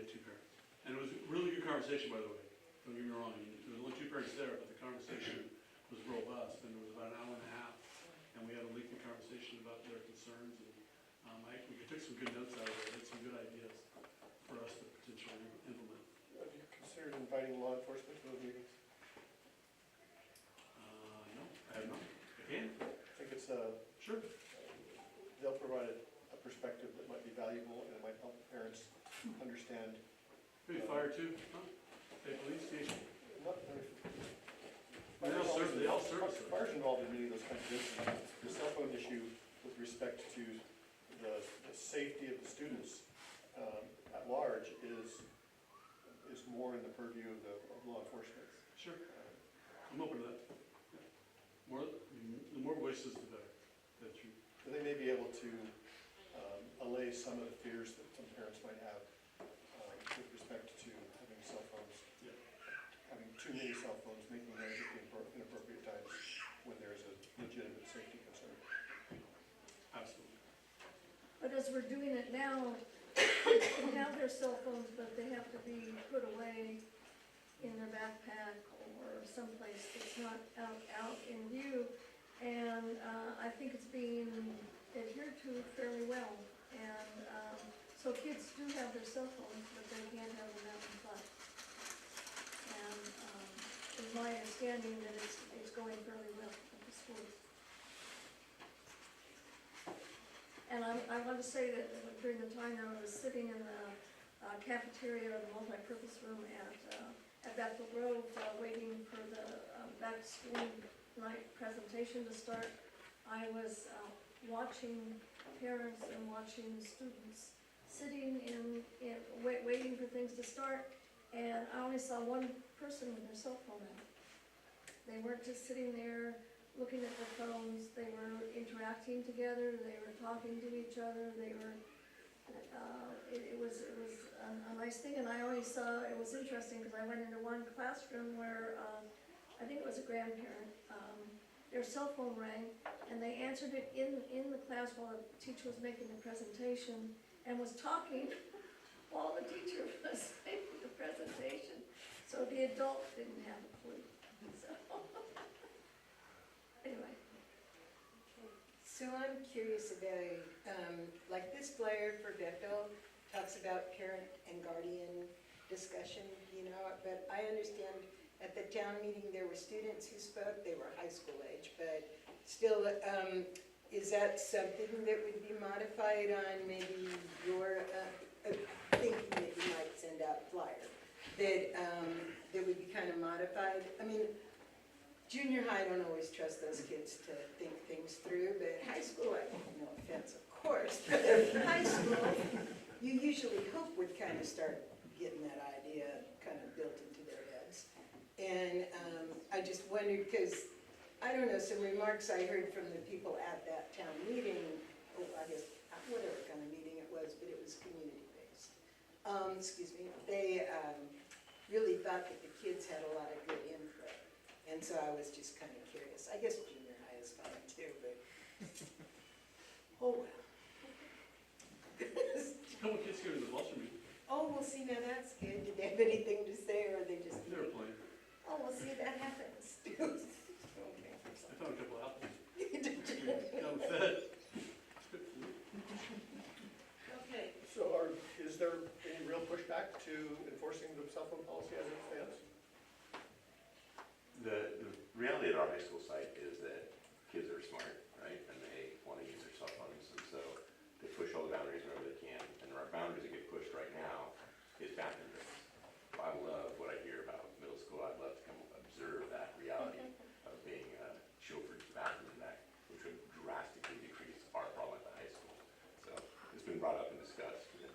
had two parents. And it was a really good conversation, by the way. Don't get me wrong, there was only two parents there, but the conversation was robust, and it was about an hour and a half. And we had a lengthy conversation about their concerns, and we took some good notes out of it, had some good ideas for us to potentially implement. Have you considered inviting law enforcement to those meetings? No, I have not. Again? I think it's Sure. they'll provide a perspective that might be valuable, and it might help parents understand. Maybe fire too, huh? Hey, police station. Not- They all service us. Fire's involved in many of those kinds of issues. The cell phone issue with respect to the safety of the students at large is more in the purview of law enforcement. Sure. I'm open to that. Yeah. The more voices, the better. That's true. So they may be able to allay some of the fears that some parents might have with respect to having cell phones. Yeah. Having too many cell phones, making noise at the inappropriate times when there's a legitimate safety concern. Absolutely. But as we're doing it now, kids can have their cell phones, but they have to be put away in their backpack or someplace that's not out in view. And I think it's being adhered to fairly well. And so kids do have their cell phones, but they can't have them out in class. And it's my understanding that it's going fairly well at the schools. And I want to say that during the time that I was sitting in the cafeteria or the multi-purpose room at Bethel Grove, waiting for the back-to-school night presentation to start, I was watching parents and watching students sitting waiting for things to start, and I only saw one person with their cell phone out. They weren't just sitting there looking at their phones, they were interacting together, they were talking to each other, they were, it was a nice thing, and I only saw, it was interesting, because I went into one classroom where, I think it was a grandparent, their cell phone rang, and they answered it in the class while the teacher was making the presentation, and was talking while the teacher was making the presentation, so the adult didn't have a clue, so. Anyway. So I'm curious about, like this flyer for Bethel talks about parent and guardian discussion, but I understand at the town meeting, there were students who spoke, they were high school age, but still, is that something that would be modified on maybe your, thinking that you might send out flyer, that would be kind of modified? I mean, junior high, I don't always trust those kids to think things through, but high school, no offense, of course, but high school, you usually hope would kind of start getting that idea kind of built into their heads. And I just wondered, because, I don't know, some remarks I heard from the people at that town meeting, I guess, whatever kind of meeting it was, but it was community-based. Excuse me, they really thought that the kids had a lot of good input. And so I was just kind of curious. I guess junior high is fine too, but, oh well. Couple kids here in the Buster meeting. Oh, well, see, now that's good. Did they have anything to say, or are they just? They were playing. Oh, well, see, that happens. Okay. I found a couple apples. Got them fed. Okay, So is there any real pushback to enforcing the cell phone policy as it stands? The reality at our high school site is that kids are smart, right? And they want to use their cell phones, and so they push all the boundaries wherever they can. And our boundaries that get pushed right now is bathroom breaks. I love what I hear about middle school. I'd love to come observe that reality of being chauffeured to the bathroom and back, which would drastically decrease our problem at the high school. So it's been brought up and discussed, and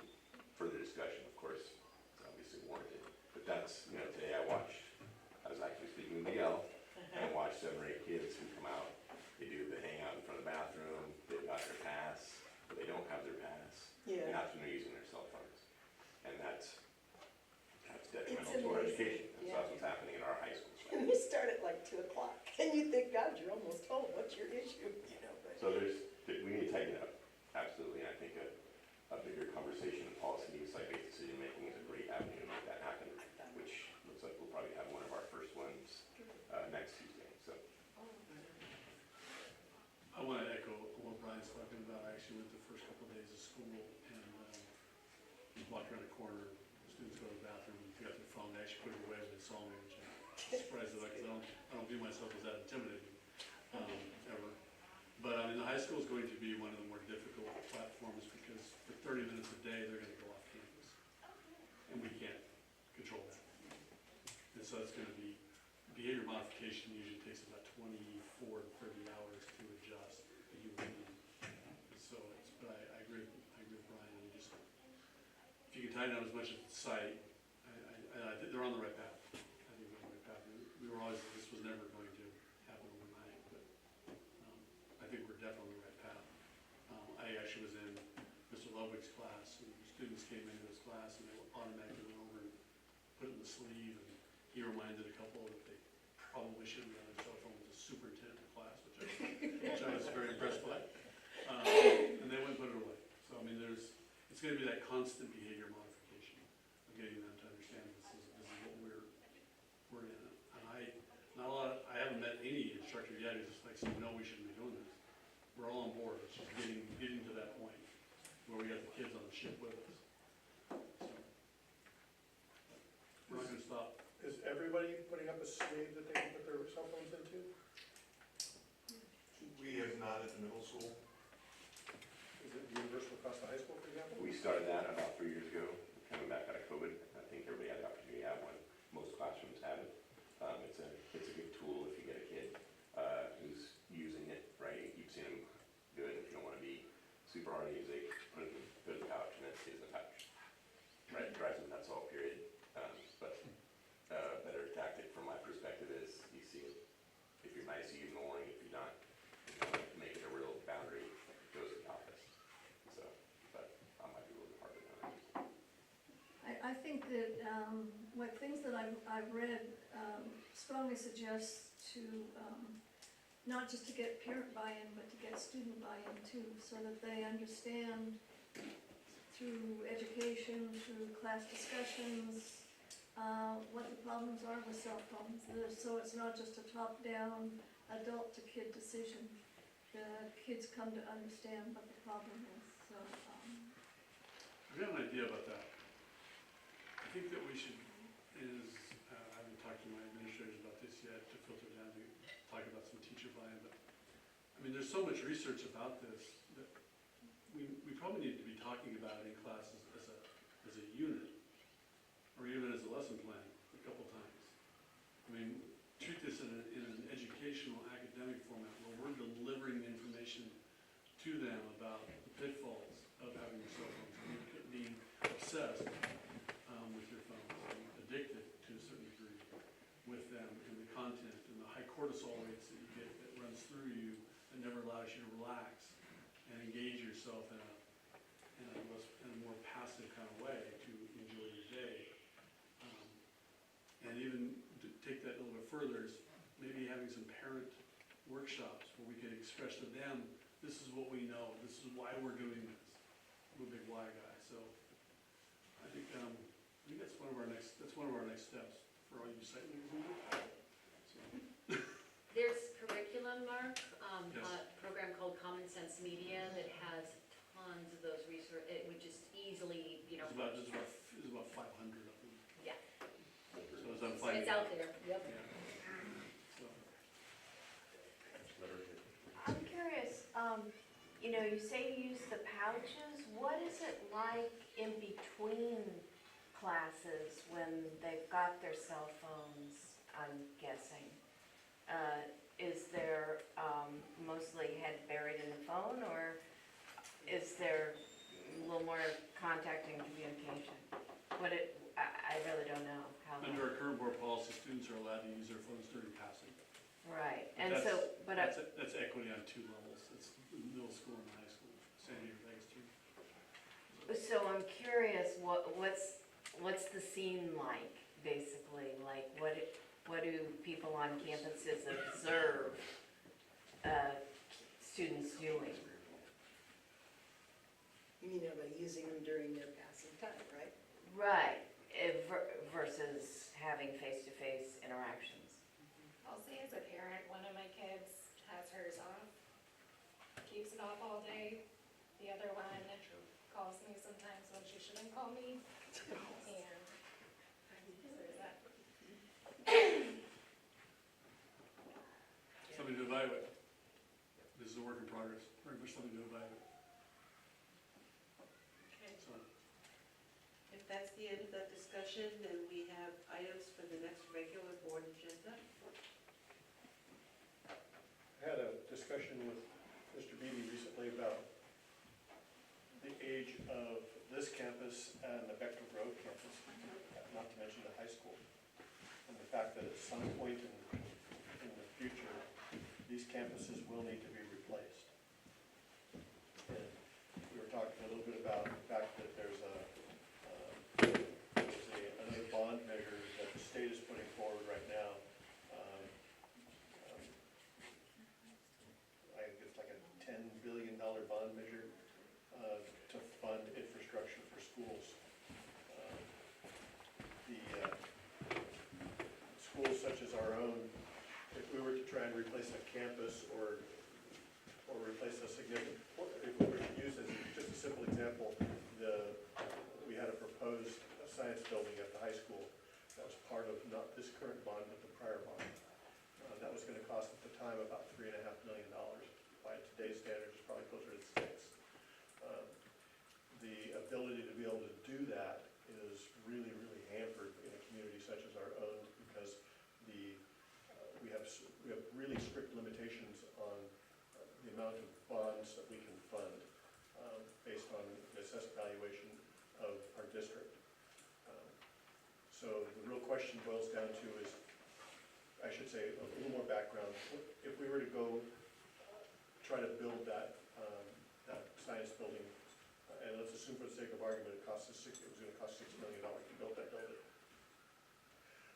further discussion, of course, is obviously warranted. But that's, today I was actually speaking with Miguel, and I watched 7 or 8 kids who come out. They do the hang out in front of the bathroom, they've got their pass, but they don't have their pass. Yeah. And that's when they're using their cell phones. And that's detrimental It's to our amazing, education. And so yeah. that's what's happening in our high school. And they start at like 2 o'clock, and you think, God, you're almost home, what's your issue? But. So we need to tighten it up, absolutely. And I think a bigger conversation and policy, site-based decision-making is a great walked around a corner, students go to the bathroom, and forgot their phone, they actually put it away when they saw me, which I'm surprised at, because I don't view myself as that intimidating, ever. But, I mean, the high school is going to be one of the more difficult platforms, because for 30 minutes a day, they're gonna go off campus. And we can't control that. And so it's gonna be, behavior modification usually takes about 24 to 30 hours to adjust a human being. And so it's, but I agree with Brian, and you just, if you can tighten up as much at the site, I think they're on the right path. I think they're on the right path. We were always, this was never going to happen overnight, but I think we're definitely on the right path. I actually was in Mr. Ludwig's class, and students came into his class, and they automatically went over and put it in the sleeve, and he reminded a couple that they probably shouldn't have their cell phone with the superintendent of the class, which I was very impressed by. And they went and put it away. So, I mean, it's gonna be that constant behavior modification of getting them to understand this is what we're in. And I haven't met any instructor yet who's just like, saying, no, we shouldn't be doing this. We're all on board. It's just getting to that point where we got the kids on the ship with us. So, we're not gonna stop. Is everybody putting up a sleeve that they can put their cell phones into? We have not at the middle school. Is it universal across the high school, for example? We started that about 3 years ago, coming back out of COVID. I think everybody had the opportunity to have one. Most classrooms have it. It's a good tool if you get a kid who's using it, right? You've seen them do it. If you don't want to be super hard on music, put it in the pouch and it stays in the pouch. Right, it drives them nuts all period. But a better tactic from my perspective is you see it. If you're nice, you ignore it. If you're not, make it a real boundary. It goes to the office. So, but I might be a little bit harder than that. I think that what things that I've read strongly suggest to, not just to get parent buy-in, but to get student buy-in too, so that they understand through education, through class discussions, what the problems are with cell phones. So it's not just a top-down, adult-to-kid decision. The kids come to understand what the problem is, so. We have an idea about that. I think that we should, I haven't talked to my administrators about this yet, to filter down to talk about some teacher buy-in, but, I mean, there's so much research about this that we probably need to be talking about it in classes as a unit, or even as a lesson plan a couple times. I mean, treat this in an educational, academic format where we're delivering information to them about the pitfalls of having your cell phones, being obsessed with your phones, and addicted to a certain degree with them, and the content, and the high cortisol rates that you get that runs through you that never allows you to relax and engage yourself in a more passive kind of way to enjoy your day. And even to take that a little bit further is maybe having some parent workshops where we can express to them, this is what we know, this is why we're doing this. I'm a big why guy, so I think that's one of our next steps for all you site leaders. So, There's curriculum, Mark, Yes. a program called Common Sense Media that has tons of those resources. It would just easily, There's about 500 of them. Yeah. So as I'm finding It's out there, yep. Yeah. So, I'm curious, you say you use the pouches, what is it like in between classes when they've got their cell phones, I'm guessing? Is there mostly head buried in the phone, or is there a little more contact and communication? I really don't know how. under our current board policy, students are allowed to use their phones during passing. Right, But and so, that's equity on 2 levels. It's middle school and high school. San Diego Vegas too. So I'm curious, what's the scene like, basically? Like, what do people on campuses observe students doing? You mean by using them during their passing time, right? Right, versus having face-to-face interactions. I'll say as a parent, one of my kids has hers off, keeps it off all day. The other one calls me sometimes when she shouldn't call me, and there's that. Something to evaluate. This is a work in progress, very much something to evaluate. Okay. So, If that's the end of that discussion, then we have items for the next regular board agenda. I had a discussion with Mr. Beebe recently about the age of this campus and the Bechtel Grove campus, not to mention the high school. And the fact that at some point in the future, these campuses will need to be replaced. And we were talking a little bit about the fact that there's another bond measure that the state is putting forward right now. I think it's like a $10 billion bond measure to fund infrastructure for schools. Schools such as our own, if we were to try and replace a campus or replace a significant, if we were to use as just a simple example, we had a proposed science building at the high school that was part of not this current bond, but the prior bond. That was gonna cost at the time about $3.5 million. By today's standards, it's probably closer to 6. The ability to be able to do that is really, really hampered in a community such as our own because we have really strict limitations on the amount of bonds that we can fund based on the assessed valuation of our district. So the real question boils down to is, I should say, a little more background. If we were to go try to build that science building, and let's assume for the sake of argument it was going to cost $6 million to build that building.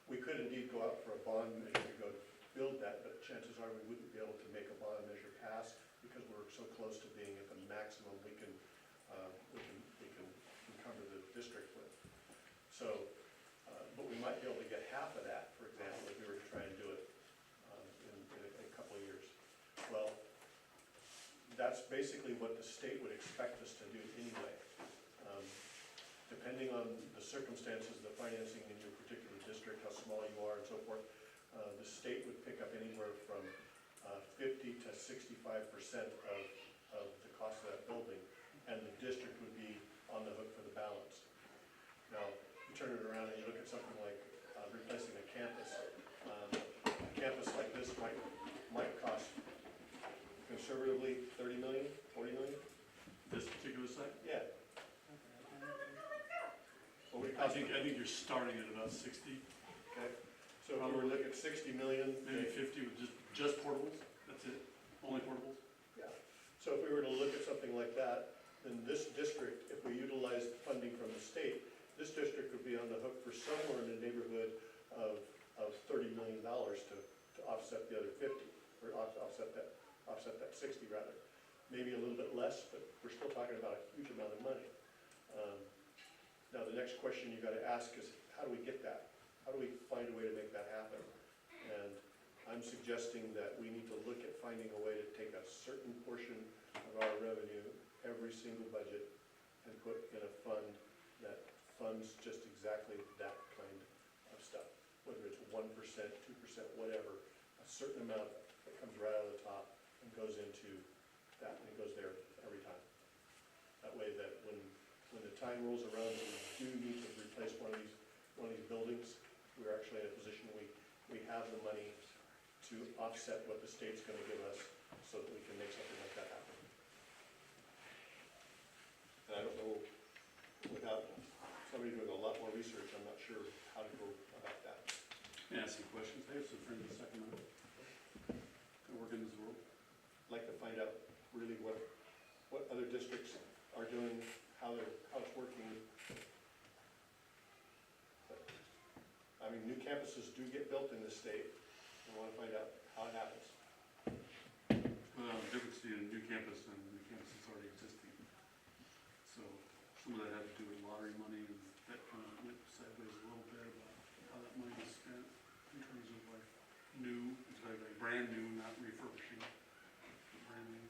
We could indeed go out for a bond measure to go build that, but chances are we wouldn't be able to make a bond measure pass because we're so close to being at the maximum we can encumber the district with. So, but we might be able to get half of that, for example, if we were to try and do it in a couple of years. Well, that's basically what the state would expect us to do anyway. Depending on the circumstances, the financing in your particular district, how small you are and so forth, the state would pick up anywhere from 50 to 65% of the cost of that building, and the district would be on the hook for the balance. Now, you turn it around and you look at something like replacing a campus. A campus like this might cost conservatively 30 million, 40 million? this particular site, Yeah. What would it I cost? think you're starting at about 60, Okay, so if we were to look at 60 million. maybe 50 with just portables, that's it, only portables. Yeah, so if we were to look at something like that, then this district, if we utilized funding from the state, this district would be on the hook for somewhere in the neighborhood of $30 million to offset the other 50, or offset that 60 rather. Maybe a little bit less, but we're still talking about a huge amount of money. Now, the next question you gotta ask is, how do we get that? How do we find a way to make that happen? And I'm suggesting that we need to look at finding a way to take a certain portion of our revenue every single budget and put in a fund that funds just exactly that kind of stuff. Whether it's 1%, 2%, whatever, a certain amount that comes right out of the top and goes into that, and it goes there every time. That way that when the time rolls around and we do need to replace one of these buildings, we're actually in a position we have the money to offset what the state's gonna give us so that we can make something like that happen. And I don't know, without somebody doing a lot more research, I'm not sure how to go about that. Can I ask some questions? I have some friends in Sacramento that work in this world. I'd like to find out really what other districts are doing, how it's working. I mean, new campuses do get built in this state. I want to find out how it happens. Well, the difference between a new campus and a new campus that's already existing. So some of that had to do with lottery money, and that kind of went sideways a little bit about how that money was spent in terms of like new, it's like brand new, not refurbishing, but brand new.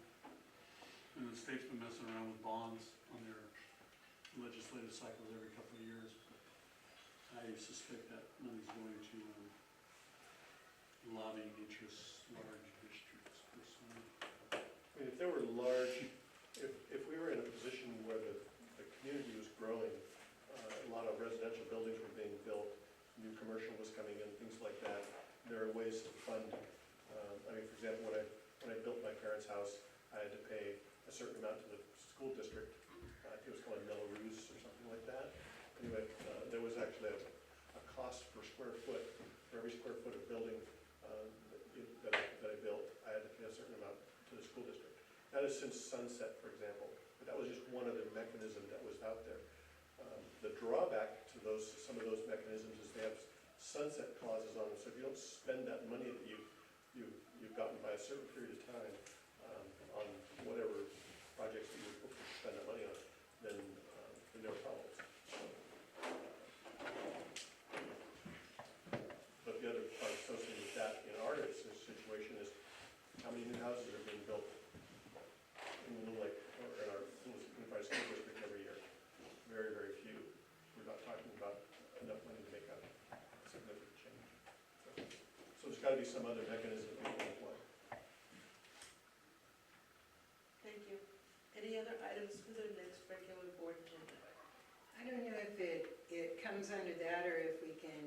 And the state's been messing around with bonds on their legislative cycles every couple of years. I suspect that money's going to lobbying interests, large districts personally. I mean, if there were large, if we were in a position where the community was growing, a lot of residential buildings were being built, new commercial was coming in, things like that, there are ways to fund. I mean, for example, when I built my parents' house, I had to pay a certain amount to the school district. I think it was called Melrose or something like that. Anyway, there was actually a cost per square foot, for every square foot of building that I built, I had to pay a certain amount to the school district. That has since sunset, for example, but that was just one other mechanism that was out there. The drawback to some of those mechanisms is they have sunset clauses on them, so if you don't spend that money that you've gotten by a certain period of time on whatever projects that you're supposed to spend that money on, then there are problems. But the other part associated with that in our situation is how many new houses are being built in Little Lake, or in our unified school district every year. Very, very few. We're not talking about enough money to make a significant change. So there's got to be some other mechanism that we can employ. Thank you. Any other items for the next regular board agenda? I don't know if it comes under that or if we can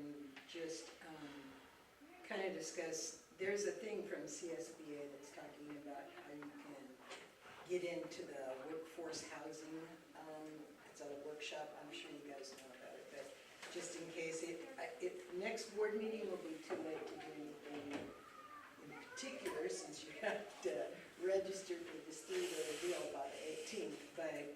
just kind of discuss, there's a thing from CSBA that's talking about how you can get into the workforce housing. It's a workshop, I'm sure you guys know about it, but just in case, next board meeting will be too late to do anything in particular since you have to register for the state of the deal by the 18th, but,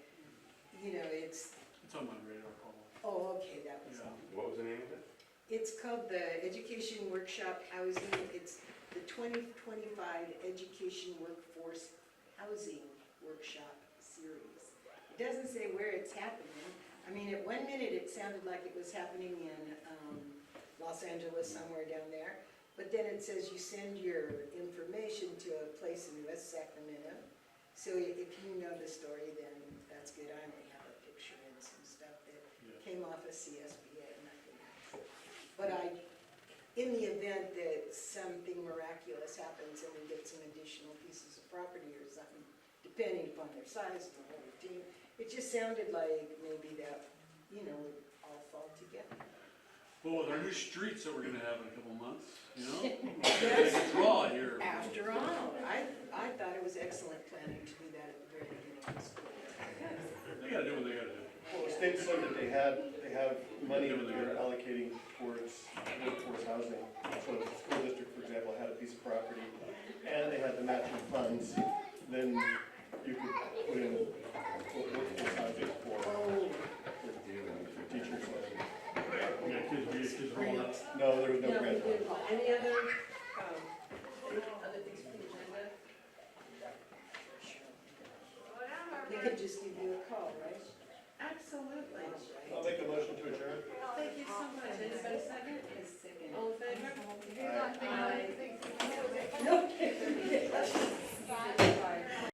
you know, it's on my radar call. Oh, okay, that was Yeah. all. What was the name of it? It's called the Education Workshop Housing. It's the 2025 Education Workforce Housing Workshop Series. It doesn't say where it's happening. I mean, at 1 minute, it sounded like it was happening in Los Angeles, somewhere down there. But then it says you send your information to a place in West Sacramento. So if you know the story, then that's good. I only have a picture and some stuff that came off of CSBA. But in the event that something miraculous happens and we get some additional pieces of property or something, depending upon their size and the whole team, it just sounded like maybe that, you know, would all fall together. Well, with our new streets that we're gonna have in a couple of months, you know? There's a draw here. After all, I thought it was excellent planning to do that at the very beginning of the school year. They gotta do what they gotta do. Well, the state said that they have money that they're allocating towards workforce housing. So if the school district, for example, had a piece of property and they had the matching funds, then you could put in workforce housing for teachers. Yeah, kids rolling up. No, there was no No, we grant. did. Any other things for the agenda? We could just give you a call, right? Absolutely. I'll make a motion to adjourn. Thank you so much. Anybody second? All in favor? Aye. Aye.